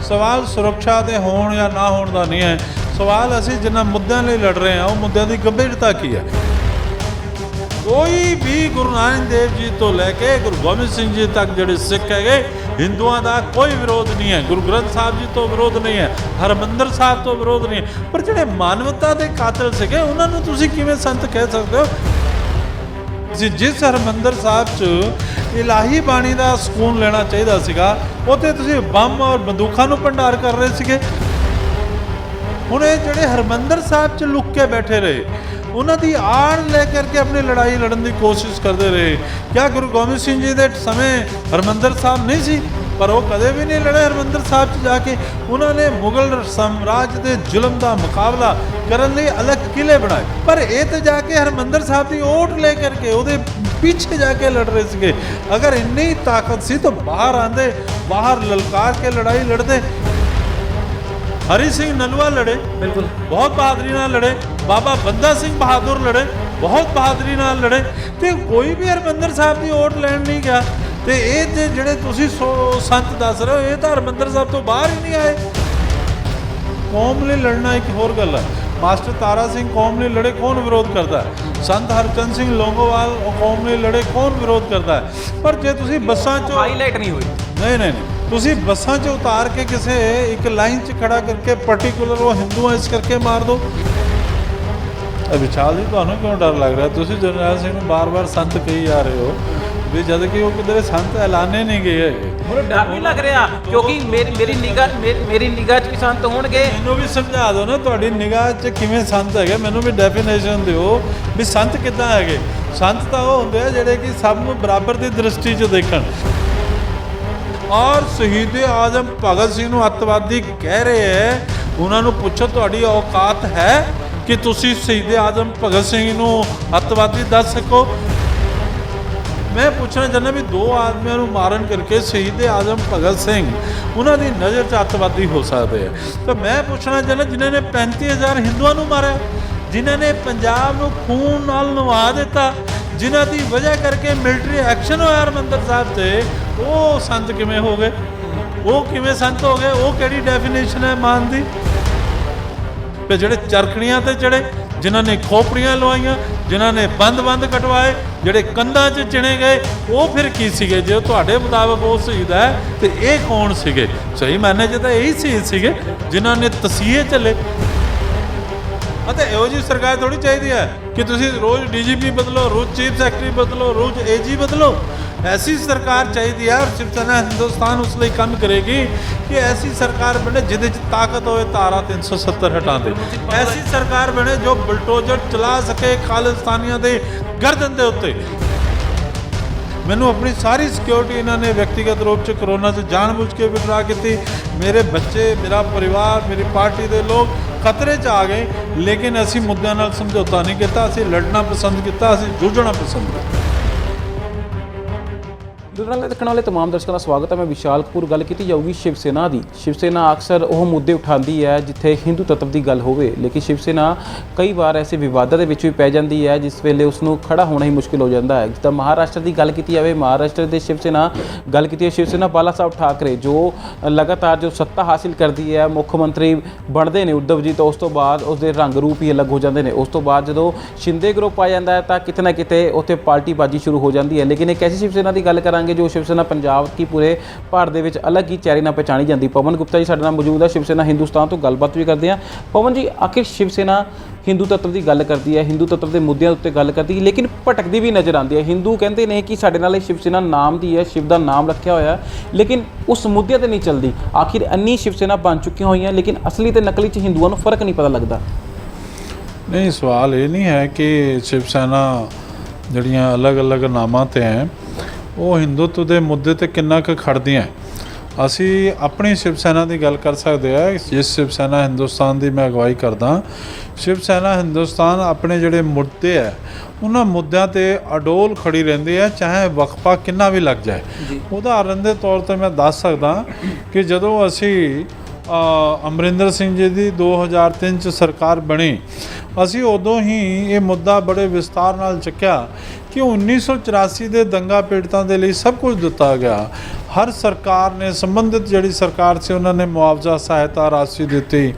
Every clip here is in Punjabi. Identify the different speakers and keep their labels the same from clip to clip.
Speaker 1: ਸਵਾਲ ਸੁਰੱਖਿਆ ਦੇ ਹੋਣ ਜਾਂ ਨਾ ਹੋਣ ਦਾ ਨਹੀਂ ਹੈ। ਸਵਾਲ ਅਸੀਂ ਜਿਨ੍ਹਾਂ ਮੁੱਦਿਆਂ ਲਈ ਲੜ ਰਹੇ ਹਾਂ ਉਹ ਮੁੱਦਿਆਂ ਦੀ ਗੰਭੀਰਤਾ ਕੀ ਹੈ। ਕੋਈ ਵੀ ਗੁਰੂ ਨਾਨਕ ਦੇਵ ਜੀ ਤੋਂ ਲੈ ਕੇ ਗੁਰੂ ਗੋਬਿੰਦ ਸਿੰਘ ਜੀ ਤੱਕ ਜਿਹੜੇ ਸਿੱਖ ਹੈਗੇ, ਹਿੰਦੂਆਂ ਦਾ ਕੋਈ ਵਿਰੋਧ ਨਹੀਂ ਹੈ। ਗੁਰੂ ਗ੍ਰੰਥ ਸਾਹਿਬ ਜੀ ਤੋਂ ਵਿਰੋਧ ਨਹੀਂ ਹੈ, ਹਰਿਮੰਦਰ ਸਾਹਿਬ ਤੋਂ ਵਿਰੋਧ ਨਹੀਂ ਹੈ। ਪਰ ਜਿਹੜੇ ਮਾਨਵਤਾ ਦੇ ਕਾਤਲ ਸੀਗੇ ਉਹਨਾਂ ਨੂੰ ਤੁਸੀਂ ਕਿਵੇਂ ਸੰਤ ਕਹਿ ਸਕਦੇ ਹੋ? ਜਿਸ ਹਰਿਮੰਦਰ ਸਾਹਿਬ 'ਚ ਇਲਾਹੀ ਬਾਣੀ ਦਾ ਸਕੂਨ ਲੈਣਾ ਚਾਹੀਦਾ ਸੀਗਾ, ਉੱਥੇ ਤੁਸੀਂ ਬੰਬ ਔਰ ਬੰਦੂਕਾਂ ਨੂੰ ਭੰਡਾਰ ਕਰ ਰਹੇ ਸੀਗੇ। ਹੁਣ ਇਹ ਜਿਹੜੇ ਹਰਿਮੰਦਰ ਸਾਹਿਬ 'ਚ ਲੁੱਕ ਕੇ ਬੈਠੇ ਰਹੇ, ਉਹਨਾਂ ਦੀ ਆੜ ਲੈ ਕਰਕੇ ਆਪਣੀ ਲੜਾਈ ਲੜਨ ਦੀ ਕੋਸ਼ਿਸ਼ ਕਰਦੇ ਰਹੇ। ਕਿਆ ਗੁਰੂ ਗੋਬਿੰਦ ਸਿੰਘ ਜੀ ਦੇ ਸਮੇਂ ਹਰਿਮੰਦਰ ਸਾਹਿਬ ਨਹੀਂ ਸੀ? ਪਰ ਉਹ ਕਦੇ ਵੀ ਨਹੀਂ ਲੜੇ ਹਰਿਮੰਦਰ ਸਾਹਿਬ 'ਚ ਜਾ ਕੇ। ਉਹਨਾਂ ਨੇ ਮੁਗਲ ਸਾਮਰਾਜ ਦੇ ਜ਼ੁਲਮ ਦਾ ਮੁਕਾਬਲਾ ਕਰਨ ਲਈ ਅਲੱਗ ਕਿਲੇ ਬਣਾਏ, ਪਰ ਇਹ ਤਾਂ ਜਾ ਕੇ ਹਰਿਮੰਦਰ ਸਾਹਿਬ ਦੀ ਓਟ ਲੈ ਕਰਕੇ ਉਹਦੇ ਪਿੱਛੇ ਜਾ ਕੇ ਲੜ ਰਹੇ ਸੀਗੇ। ਅਗਰ ਇੰਨੀ ਤਾਕਤ ਸੀ ਤਾਂ ਬਾਹਰ ਆਂਦੇ, ਬਾਹਰ ਲਲਕਾਰ ਕੇ ਲੜਾਈ ਲੜਦੇ। हरि सिंह नलवा लड़े, बिल्कुल बहुत बहादुरी नाल लड़े। बाबा बंदा सिंह बहादुर लड़े, बहुत बहादुरी नाल लड़े। तो कोई भी हरमंदर साहब की ओट लैन नहीं गया। तो ये ਜਿਹੜੇ ਤੁਸੀਂ संत दस रहे हो, ये तो हरमंदर साहब तो बाहर ही नहीं आए। कौम ਲਈ लड़ना एक होर गल है। मास्टर तारा सिंह कौम ਲਈ लड़े, कौन विरोध करता है? संत हरचंद सिंह लोंगोवाल कौम ਲਈ लड़े, कौन विरोध करता है? पर जे तुसी बसां चो हाईलाइट नहीं हुई, नहीं ਤੁਸੀਂ ਬੱਸਾਂ 'ਚ ਉਤਾਰ ਕੇ ਕਿਸੇ ਇੱਕ ਲਾਈਨ 'ਚ ਖੜਾ ਕਰਕੇ ਪਾਰਟਿਕੂਲਰ ਉਹ ਹਿੰਦੂ ਆ ਇਸ ਕਰਕੇ ਮਾਰ ਦਿਓ। ਵਿਸ਼ਾਲ ਜੀ, ਤੁਹਾਨੂੰ ਕਿਉਂ ਡਰ ਲੱਗ ਰਿਹਾ? ਤੁਸੀਂ ਜਰਨੈਲ ਸਿੰਘ ਨੂੰ ਬਾਰ-ਬਾਰ ਸੰਤ ਕਹੀ ਜਾ ਰਹੇ ਹੋ ਵੀ ਜਦ ਕਿ ਉਹ ਕਿਧਰੇ ਸੰਤ ਐਲਾਨੇ ਨਹੀਂ ਗਏ ਹੈਗੇ।
Speaker 2: ਮੈਨੂੰ ਡਰ ਨਹੀਂ ਲੱਗ ਰਿਹਾ ਕਿਉਂਕਿ ਮੇਰੀ ਨਿਗਾਹ 'ਚ ਵੀ ਸੰਤ ਹੋਣਗੇ।
Speaker 1: ਮੈਨੂੰ ਵੀ ਸਮਝਾ ਦਿਓ ਨਾ, ਤੁਹਾਡੀ ਨਿਗਾਹ 'ਚ ਕਿਵੇਂ ਸੰਤ ਹੈਗੇ? ਮੈਨੂੰ ਵੀ ਡੈਫੀਨੇਸ਼ਨ ਦਿਓ ਵੀ ਸੰਤ ਕਿੱਦਾਂ ਹੈਗੇ। ਸੰਤ ਤਾਂ ਉਹ ਹੁੰਦੇ ਆ ਜਿਹੜੇ ਕਿ ਸਭ ਨੂੰ ਬਰਾਬਰ ਦੀ ਦ੍ਰਿਸ਼ਟੀ 'ਚ ਦੇਖਣ। ਔਰ ਸ਼ਹੀਦ ਆਜ਼ਮ ਭਗਤ ਸਿੰਘ ਨੂੰ ਅੱਤਵਾਦੀ ਕਹਿ ਰਹੇ ਹੈ, ਉਹਨਾਂ ਨੂੰ ਪੁੱਛੋ ਤੁਹਾਡੀ ਔਕਾਤ ਹੈ ਕਿ ਤੁਸੀਂ ਸ਼ਹੀਦ ਆਜ਼ਮ ਭਗਤ ਸਿੰਘ ਨੂੰ ਅੱਤਵਾਦੀ ਦੱਸ ਸਕੋ? ਮੈਂ ਪੁੱਛਣਾ ਚਾਹੁੰਦਾ ਵੀ ਦੋ ਆਦਮੀਆਂ ਨੂੰ ਮਾਰਨ ਕਰਕੇ ਸ਼ਹੀਦ ਆਜ਼ਮ ਭਗਤ ਸਿੰਘ ਉਹਨਾਂ ਦੀ ਨਜ਼ਰ 'ਚ ਅੱਤਵਾਦੀ ਹੋ ਸਕਦੇ ਆ? ਤਾਂ ਮੈਂ ਪੁੱਛਣਾ ਚਾਹੁੰਦਾ ਜਿਨ੍ਹਾਂ ਨੇ 35,000 ਹਿੰਦੂਆਂ ਨੂੰ ਮਾਰਿਆ, ਜਿਨ੍ਹਾਂ ਨੇ ਪੰਜਾਬ ਨੂੰ ਖੂਨ ਨਾਲ ਨਵਾ ਦਿੱਤਾ, ਜਿਨ੍ਹਾਂ ਦੀ ਵਜ੍ਹਾ ਕਰਕੇ ਮਿਲਟਰੀ ਐਕਸ਼ਨ ਹੋਇਆ ਹਰਿਮੰਦਰ ਸਾਹਿਬ 'ਤੇ, ਉਹ ਸੰਤ ਕਿਵੇਂ ਹੋ ਗਏ? ਉਹ ਕਿਵੇਂ ਸੰਤ ਹੋ ਗਏ? ਉਹ ਕਿਹੜੀ ਡੈਫੀਨੇਸ਼ਨ ਹੈ ਮਾਨ ਦੀ? ਤੇ ਜਿਹੜੇ ਚਰਖੜੀਆਂ 'ਤੇ ਚੜੇ, ਜਿਨ੍ਹਾਂ ਨੇ ਖੋਪੜੀਆਂ ਲਵਾਈਆਂ, ਜਿਨ੍ਹਾਂ ਨੇ ਬੰਦ ਕਟਵਾਏ, ਜਿਹੜੇ ਕੰਧਾਂ 'ਚ ਚਿਣੇ ਗਏ, ਉਹ ਫਿਰ ਕੀ ਸੀਗੇ? ਜੇ ਤੁਹਾਡੇ ਮੁਤਾਬਕ ਉਹ ਸ਼ਹੀਦ ਹੈ ਤੇ ਇਹ ਕੌਣ ਸੀਗੇ? ਸਹੀ ਮਾਇਨੇ 'ਚ ਤਾਂ ਇਹੀ ਸ਼ਹੀਦ ਸੀਗੇ ਜਿਨ੍ਹਾਂ ਨੇ ਤਸੀਹੇ ਚੱਲੇ। ਅਤੇ ਇਹੋ ਜਿਹੀ ਸਰਕਾਰ ਥੋੜ੍ਹੀ ਚਾਹੀਦੀ ਹੈ ਕਿ ਤੁਸੀਂ ਰੋਜ਼ DGP ਬਦਲੋ, ਰੋਜ਼ ਚੀਫ ਸੈਕਟਰੀ ਬਦਲੋ, ਰੋਜ਼ AG ਬਦਲੋ। ऐसी सरकार चाहिए और शिवसेना हिंदुस्तान उस लिए काम करेगी कि ऐसी सरकार बने जिहदे च ताकत होए धारा 370 हटा दे। ऐसी सरकार बने जो बुलडोजर चला सके खालिस्तानियों के गर्दन के उत्ते। मैनू अपनी सारी सिक्योरिटी इन्होंने व्यक्तिगत रूप से कोरोना से जानबूझ के विड्रा की। मेरे बच्चे, मेरा परिवार, मेरी पार्टी के लोग खतरे च आ गए, लेकिन असी मुद्दों नाल समझौता नहीं किया। असी लड़ना पसंद किया, असी जूझना पसंद किया।
Speaker 2: ਲੁਧਿਆਣਾ ਦੇਖਣ ਵਾਲੇ तमाम ਦਰਸ਼ਕਾਂ ਦਾ ਸਵਾਗਤ ਹੈ। ਮੈਂ ਵਿਸ਼ਾਲ ਕਪੂਰ। ਗੱਲ ਕੀਤੀ ਜਾਊਗੀ ਸ਼ਿਵ ਸੈਨਾ ਦੀ। ਸ਼ਿਵ ਸੈਨਾ ਅਕਸਰ ਉਹ ਮੁੱਦੇ ਉਠਾਉਂਦੀ ਹੈ ਜਿੱਥੇ ਹਿੰਦੂ ਤੱਤਵ ਦੀ ਗੱਲ ਹੋਵੇ, ਲੇਕਿਨ ਸ਼ਿਵ ਸੈਨਾ ਕਈ ਵਾਰ ਐਸੇ ਵਿਵਾਦਾਂ ਦੇ ਵਿੱਚ ਵੀ ਪੈ ਜਾਂਦੀ ਹੈ ਜਿਸ ਵੇਲੇ ਉਸ ਨੂੰ ਖੜਾ ਹੋਣਾ ਹੀ ਮੁਸ਼ਕਿਲ ਹੋ ਜਾਂਦਾ ਹੈ। ਜਿੱਦਾਂ ਮਹਾਰਾਸ਼ਟਰ ਦੀ ਗੱਲ ਕੀਤੀ ਜਾਵੇ, ਮਹਾਰਾਸ਼ਟਰ ਦੇ ਸ਼ਿਵ ਸੈਨਾ ਗੱਲ ਕੀਤੀ ਹੈ, ਸ਼ਿਵ ਸੈਨਾ ਬਾਲਾ ਸਾਹਿਬ ਠਾਕਰੇ ਜੋ ਲਗਾਤਾਰ ਜੋ ਸੱਤਾ ਹਾਸਿਲ ਕਰਦੀ ਹੈ, ਮੁੱਖ ਮੰਤਰੀ ਬਣਦੇ ਨੇ ਉद्धਵ ਜੀ, ਤਾਂ ਉਸ ਤੋਂ ਬਾਅਦ ਉਸਦੇ ਰੰਗ ਰੂਪ ਹੀ ਅਲੱਗ ਹੋ ਜਾਂਦੇ ਨੇ। ਉਸ ਤੋਂ ਬਾਅਦ ਜਦੋਂ ਸ਼ਿੰਦੇ ਗਰੁੱਪ ਆ ਜਾਂਦਾ ਹੈ ਤਾਂ ਕਿਤੇ ਨਾ ਕਿਤੇ ਉੱਥੇ ਪਾਰਟੀਬਾਜ਼ੀ ਸ਼ੁਰੂ ਹੋ ਜਾਂਦੀ ਹੈ। ਲੇਕਿਨ ਇੱਕ ਐਸੀ ਸ਼ਿਵ ਸੈਨਾ ਦੀ ਗੱਲ ਕਰਾਂਗੇ ਜੋ ਸ਼ਿਵ ਸੈਨਾ ਪੰਜਾਬ ਕੀ ਪੂਰੇ ਭਾਰਤ ਦੇ ਵਿੱਚ ਅਲੱਗ ਹੀ ਚਿਹਰੇ ਨਾਲ ਪਹਿਚਾਣੀ ਜਾਂਦੀ। ਪਵਨ ਗੁਪਤਾ ਜੀ ਸਾਡੇ ਨਾਲ ਮੌਜੂਦ ਹੈ, ਸ਼ਿਵ ਸੈਨਾ ਹਿੰਦੁਸਤਾਨ ਤੋਂ ਗੱਲਬਾਤ ਵੀ ਕਰਦੇ ਹਾਂ। ਪਵਨ ਜੀ, ਆਖਿਰ ਸ਼ਿਵ ਸੈਨਾ ਹਿੰਦੂ ਤੱਤਵ ਦੀ ਗੱਲ ਕਰਦੀ ਹੈ, ਹਿੰਦੂ ਤੱਤਵ ਦੇ ਮੁੱਦਿਆਂ ਉੱਤੇ ਗੱਲ ਕਰਦੀ ਹੈ, ਲੇਕਿਨ ਭਟਕਦੀ ਵੀ ਨਜ਼ਰ ਆਉਂਦੀ ਹੈ। ਹਿੰਦੂ ਕਹਿੰਦੇ ਨੇ ਕਿ ਸਾਡੇ ਨਾਲ ਇਹ ਸ਼ਿਵ ਸੈਨਾ ਨਾਮ ਦੀ ਹੈ, ਸ਼ਿਵ ਦਾ ਨਾਮ ਰੱਖਿਆ ਹੋਇਆ, ਲੇਕਿਨ ਉਸ ਮੁੱਦਿਆਂ 'ਤੇ ਨਹੀਂ ਚੱਲਦੀ। ਆਖਿਰ ਇੰਨੀ ਸ਼ਿਵ ਸੈਨਾ ਬਣ ਚੁੱਕੀਆਂ ਹੋਈਆਂ, ਲੇਕਿਨ ਅਸਲੀ ਤੇ ਨਕਲੀ 'ਚ ਹਿੰਦੂਆਂ ਨੂੰ ਫਰਕ ਨਹੀਂ ਪਤਾ ਲੱਗਦਾ।
Speaker 1: नहीं, सवाल ये नहीं है कि शिव सेना जड़ियाँ अलग अलग नामां ते हैं वो हिंदुत्व के मुद्दे ते किन्ना क खड़दियाँ। असी अपनी शिव सेना की गल कर सकते हैं। जिस शिव सेना हिंदुस्तान की मैं अगवाई करदा, शिव सेना हिंदुस्तान अपने जोड़े मुद्दे है उन्होंने मुद्दों ते अडोल खड़ी रहिंदी है, चाहे वक्फा किन्ना भी लग जाए। उदाहरण के तौर पर मैं दस सकदा कि जदों असी अमरिंदर सिंह जी की 2003 च सरकार बनी, असी उदों ही ये मुद्दा बड़े विस्तार नाल चुक्या कि 1984 के दंगा पीड़ितों के लिए सब कुछ दिता गया। ਹਰ ਸਰਕਾਰ ਨੇ ਸੰਬੰਧਿਤ ਜਿਹੜੀ ਸਰਕਾਰ ਸੀ ਉਹਨਾਂ ਨੇ ਮੁਆਵਜ਼ਾ ਸਹਾਇਤਾ ਰਾਸ਼ੀ ਦਿੱਤੀ,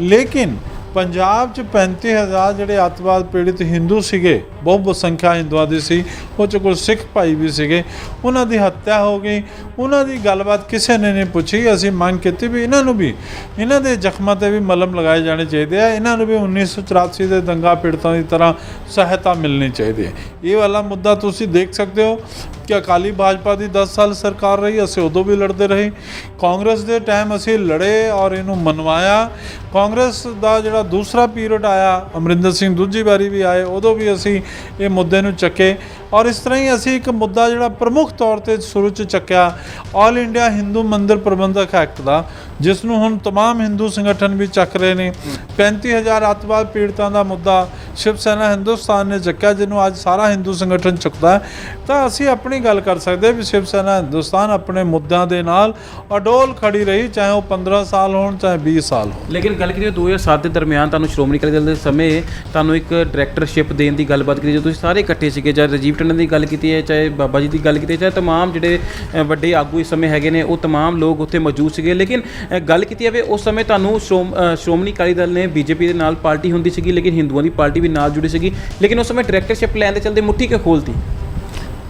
Speaker 1: ਲੇਕਿਨ ਪੰਜਾਬ 'ਚ 35,000 ਜਿਹੜੇ ਅੱਤਵਾਦ ਪੀੜਿਤ ਹਿੰਦੂ ਸੀਗੇ, ਬਹੁਤ ਸੰਖਿਆ ਹਿੰਦੂਆਂ ਦੀ ਸੀ, ਉਹ 'ਚ ਕੁਝ ਸਿੱਖ ਭਾਈ ਵੀ ਸੀਗੇ, ਉਹਨਾਂ ਦੀ ਹੱਤਿਆ ਹੋ ਗਈ। ਉਹਨਾਂ ਦੀ ਗੱਲਬਾਤ ਕਿਸੇ ਨੇ ਨਹੀਂ ਪੁੱਛੀ। ਅਸੀਂ ਮੰਗ ਕੀਤੀ ਵੀ ਇਹਨਾਂ ਦੇ ਜ਼ਖਮਾਂ 'ਤੇ ਵੀ ਮਲਮ ਲਗਾਏ ਜਾਣੇ ਚਾਹੀਦੇ ਆ, ਇਹਨਾਂ ਨੂੰ ਵੀ 1984 ਦੇ ਦੰਗਾ ਪੀੜਤਾਂ ਦੀ ਤਰ੍ਹਾਂ ਸਹਾਇਤਾ ਮਿਲਣੀ ਚਾਹੀਦੀ ਹੈ। ਇਹ ਵਾਲਾ ਮੁੱਦਾ ਤੁਸੀਂ ਦੇਖ ਸਕਦੇ ਹੋ ਕਿ ਅਕਾਲੀ ਭਾਜਪਾ ਦੀ 10 ਸਾਲ ਸਰਕਾਰ ਰਹੀ, ਅਸੀਂ ਉਦੋਂ ਵੀ ਲੜਦੇ ਰਹੇ। ਕਾਂਗਰਸ ਦੇ ਟਾਈਮ ਅਸੀਂ ਲੜੇ ਔਰ ਇਹਨੂੰ ਮਨਵਾਇਆ। ਕਾਂਗਰਸ ਦਾ ਜਿਹੜਾ ਦੂਸਰਾ ਪੀਰੀਅਡ ਆਇਆ, ਅਮਰਿੰਦਰ ਸਿੰਘ ਦੂਜੀ ਵਾਰੀ ਵੀ ਆਏ, ਉਦੋਂ ਵੀ ਅਸੀਂ ਇਹ ਮੁੱਦੇ ਨੂੰ ਚੱਕੇ ਔਰ ਇਸ ਤਰ੍ਹਾਂ ਹੀ ਅਸੀਂ ਇੱਕ ਮੁੱਦਾ ਜਿਹੜਾ ਪ੍ਰਮੁੱਖ ਤੌਰ 'ਤੇ ਸ਼ੁਰੂ 'ਚ ਚੱਕਿਆ ਆਲ ਇੰਡੀਆ ਹਿੰਦੂ ਮੰਦਿਰ ਪ੍ਰਬੰਧਕ ਐਕਟ ਦਾ, ਜਿਸ ਨੂੰ ਹੁਣ तमाम ਹਿੰਦੂ ਸੰਗਠਨ ਵੀ ਚੱਕ ਰਹੇ ਨੇ। 35,000 ਅੱਤਵਾਦ ਪੀੜਤਾਂ ਦਾ ਮੁੱਦਾ ਸ਼ਿਵ ਸੈਨਾ ਹਿੰਦੁਸਤਾਨ ਨੇ ਚੱਕਿਆ, ਜਿਹਨੂੰ ਅੱਜ ਸਾਰਾ ਹਿੰਦੂ ਸੰਗਠਨ ਚੁੱਕਦਾ ਹੈ। ਤਾਂ ਅਸੀਂ ਆਪਣੀ ਗੱਲ ਕਰ ਸਕਦੇ ਵੀ ਸ਼ਿਵ ਸੈਨਾ ਹਿੰਦੁਸਤਾਨ ਆਪਣੇ ਮੁੱਦਿਆਂ ਦੇ ਨਾਲ ਅਡੋਲ ਖੜੀ ਰਹੀ, ਚਾਹੇ ਉਹ 15 ਸਾਲ ਹੋਣ ਚਾਹੇ 20 ਸਾਲ ਹੋਣ।
Speaker 2: ਲੇਕਿਨ ਗੱਲ ਕਰੀਏ 2007 ਦੇ ਦਰਮਿਆਨ ਤੁਹਾਨੂੰ ਸ਼੍ਰੋਮਣੀ ਅਕਾਲੀ ਦਲ ਦੇ ਸਮੇਂ ਤੁਹਾਨੂੰ ਇੱਕ ਡਾਇਰੈਕਟਰਸ਼ਿਪ ਦੇਣ ਦੀ ਗੱਲਬਾਤ ਕੀਤੀ, ਜਦੋਂ ਤੁਸੀਂ ਸਾਰੇ ਇਕੱਠੇ ਸੀਗੇ, ਚਾਹੇ ਰਾਜੀਵ ਟੰਡਨ ਦੀ ਗੱਲ ਕੀਤੀ ਹੈ, ਚਾਹੇ ਬਾਬਾ ਜੀ ਦੀ ਗੱਲ ਕੀਤੀ ਹੈ, ਚਾਹੇ तमाम ਜਿਹੜੇ ਵੱਡੇ ਆਗੂ ਇਸ ਸਮੇਂ ਹੈਗੇ ਨੇ, ਉਹ तमाम ਲੋਕ ਉੱਥੇ ਮੌਜੂਦ ਸੀਗੇ। ਲੇਕਿਨ ਗੱਲ ਕੀਤੀ ਜਾਵੇ ਉਸ ਸਮੇਂ ਤੁਹਾਨੂੰ ਸ਼੍ਰੋਮਣੀ ਅਕਾਲੀ ਦਲ ਨੇ ਬੀਜੇਪੀ ਦੇ ਨਾਲ ਪਾਰਟੀ ਹੁੰਦੀ ਸੀਗੀ, ਲੇਕਿਨ ਹਿੰਦੂਆਂ ਦੀ ਪਾਰਟੀ ਵੀ ਨਾਲ ਜੁੜੀ ਸੀਗੀ, ਲੇਕਿਨ ਉਸ ਸਮੇਂ ਡਾਇਰੈਕਟਰਸ਼ਿਪ ਲੈਣ ਦੇ ਚਲਦੇ ਮੁੱਠੀ ਕਿਉਂ ਖੋਲਤੀ?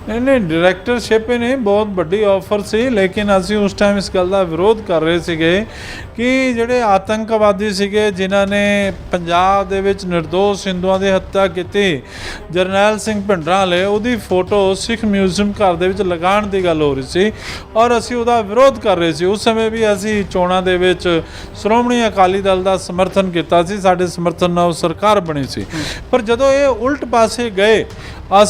Speaker 1: ਨਹੀਂ, ਡਾਇਰੈਕਟਰਸ਼ਿਪ ਹੀ ਨਹੀਂ, ਬਹੁਤ ਵੱਡੀ ਆਫਰ ਸੀ, ਲੇਕਿਨ ਅਸੀਂ ਉਸ ਟਾਈਮ ਇਸ ਗੱਲ ਦਾ ਵਿਰੋਧ ਕਰ ਰਹੇ ਸੀਗੇ ਕਿ ਜਿਹੜੇ ਆਤੰਕਵਾਦੀ ਸੀਗੇ ਜਿਨ੍ਹਾਂ ਨੇ ਪੰਜਾਬ ਦੇ ਵਿੱਚ ਨਿਰਦੋਸ਼ ਹਿੰਦੂਆਂ ਦੀ ਹੱਤਿਆ ਕੀਤੀ, ਜਰਨੈਲ ਸਿੰਘ ਭਿੰਡਰਾਂ ਵਾਲੇ, ਉਹਦੀ ਫੋਟੋ ਸਿੱਖ ਮਿਊਜ਼ੀਅਮ ਘਰ ਦੇ ਵਿੱਚ ਲਗਾਉਣ ਦੀ ਗੱਲ ਹੋ ਰਹੀ ਸੀ ਔਰ ਅਸੀਂ ਉਹਦਾ ਵਿਰੋਧ ਕਰ ਰਹੇ ਸੀ। ਉਸ ਸਮੇਂ ਵੀ ਅਸੀਂ ਚੋਣਾਂ ਦੇ ਵਿੱਚ ਸ਼੍ਰੋਮਣੀ ਅਕਾਲੀ ਦਲ ਦਾ ਸਮਰਥਨ ਕੀਤਾ ਸੀ, ਸਾਡੇ ਸਮਰਥਨ ਨਾਲ ਸਰਕਾਰ ਬਣੀ ਸੀ। ਪਰ ਜਦੋਂ ਇਹ ਉਲਟ ਪਾਸੇ ਗਏ,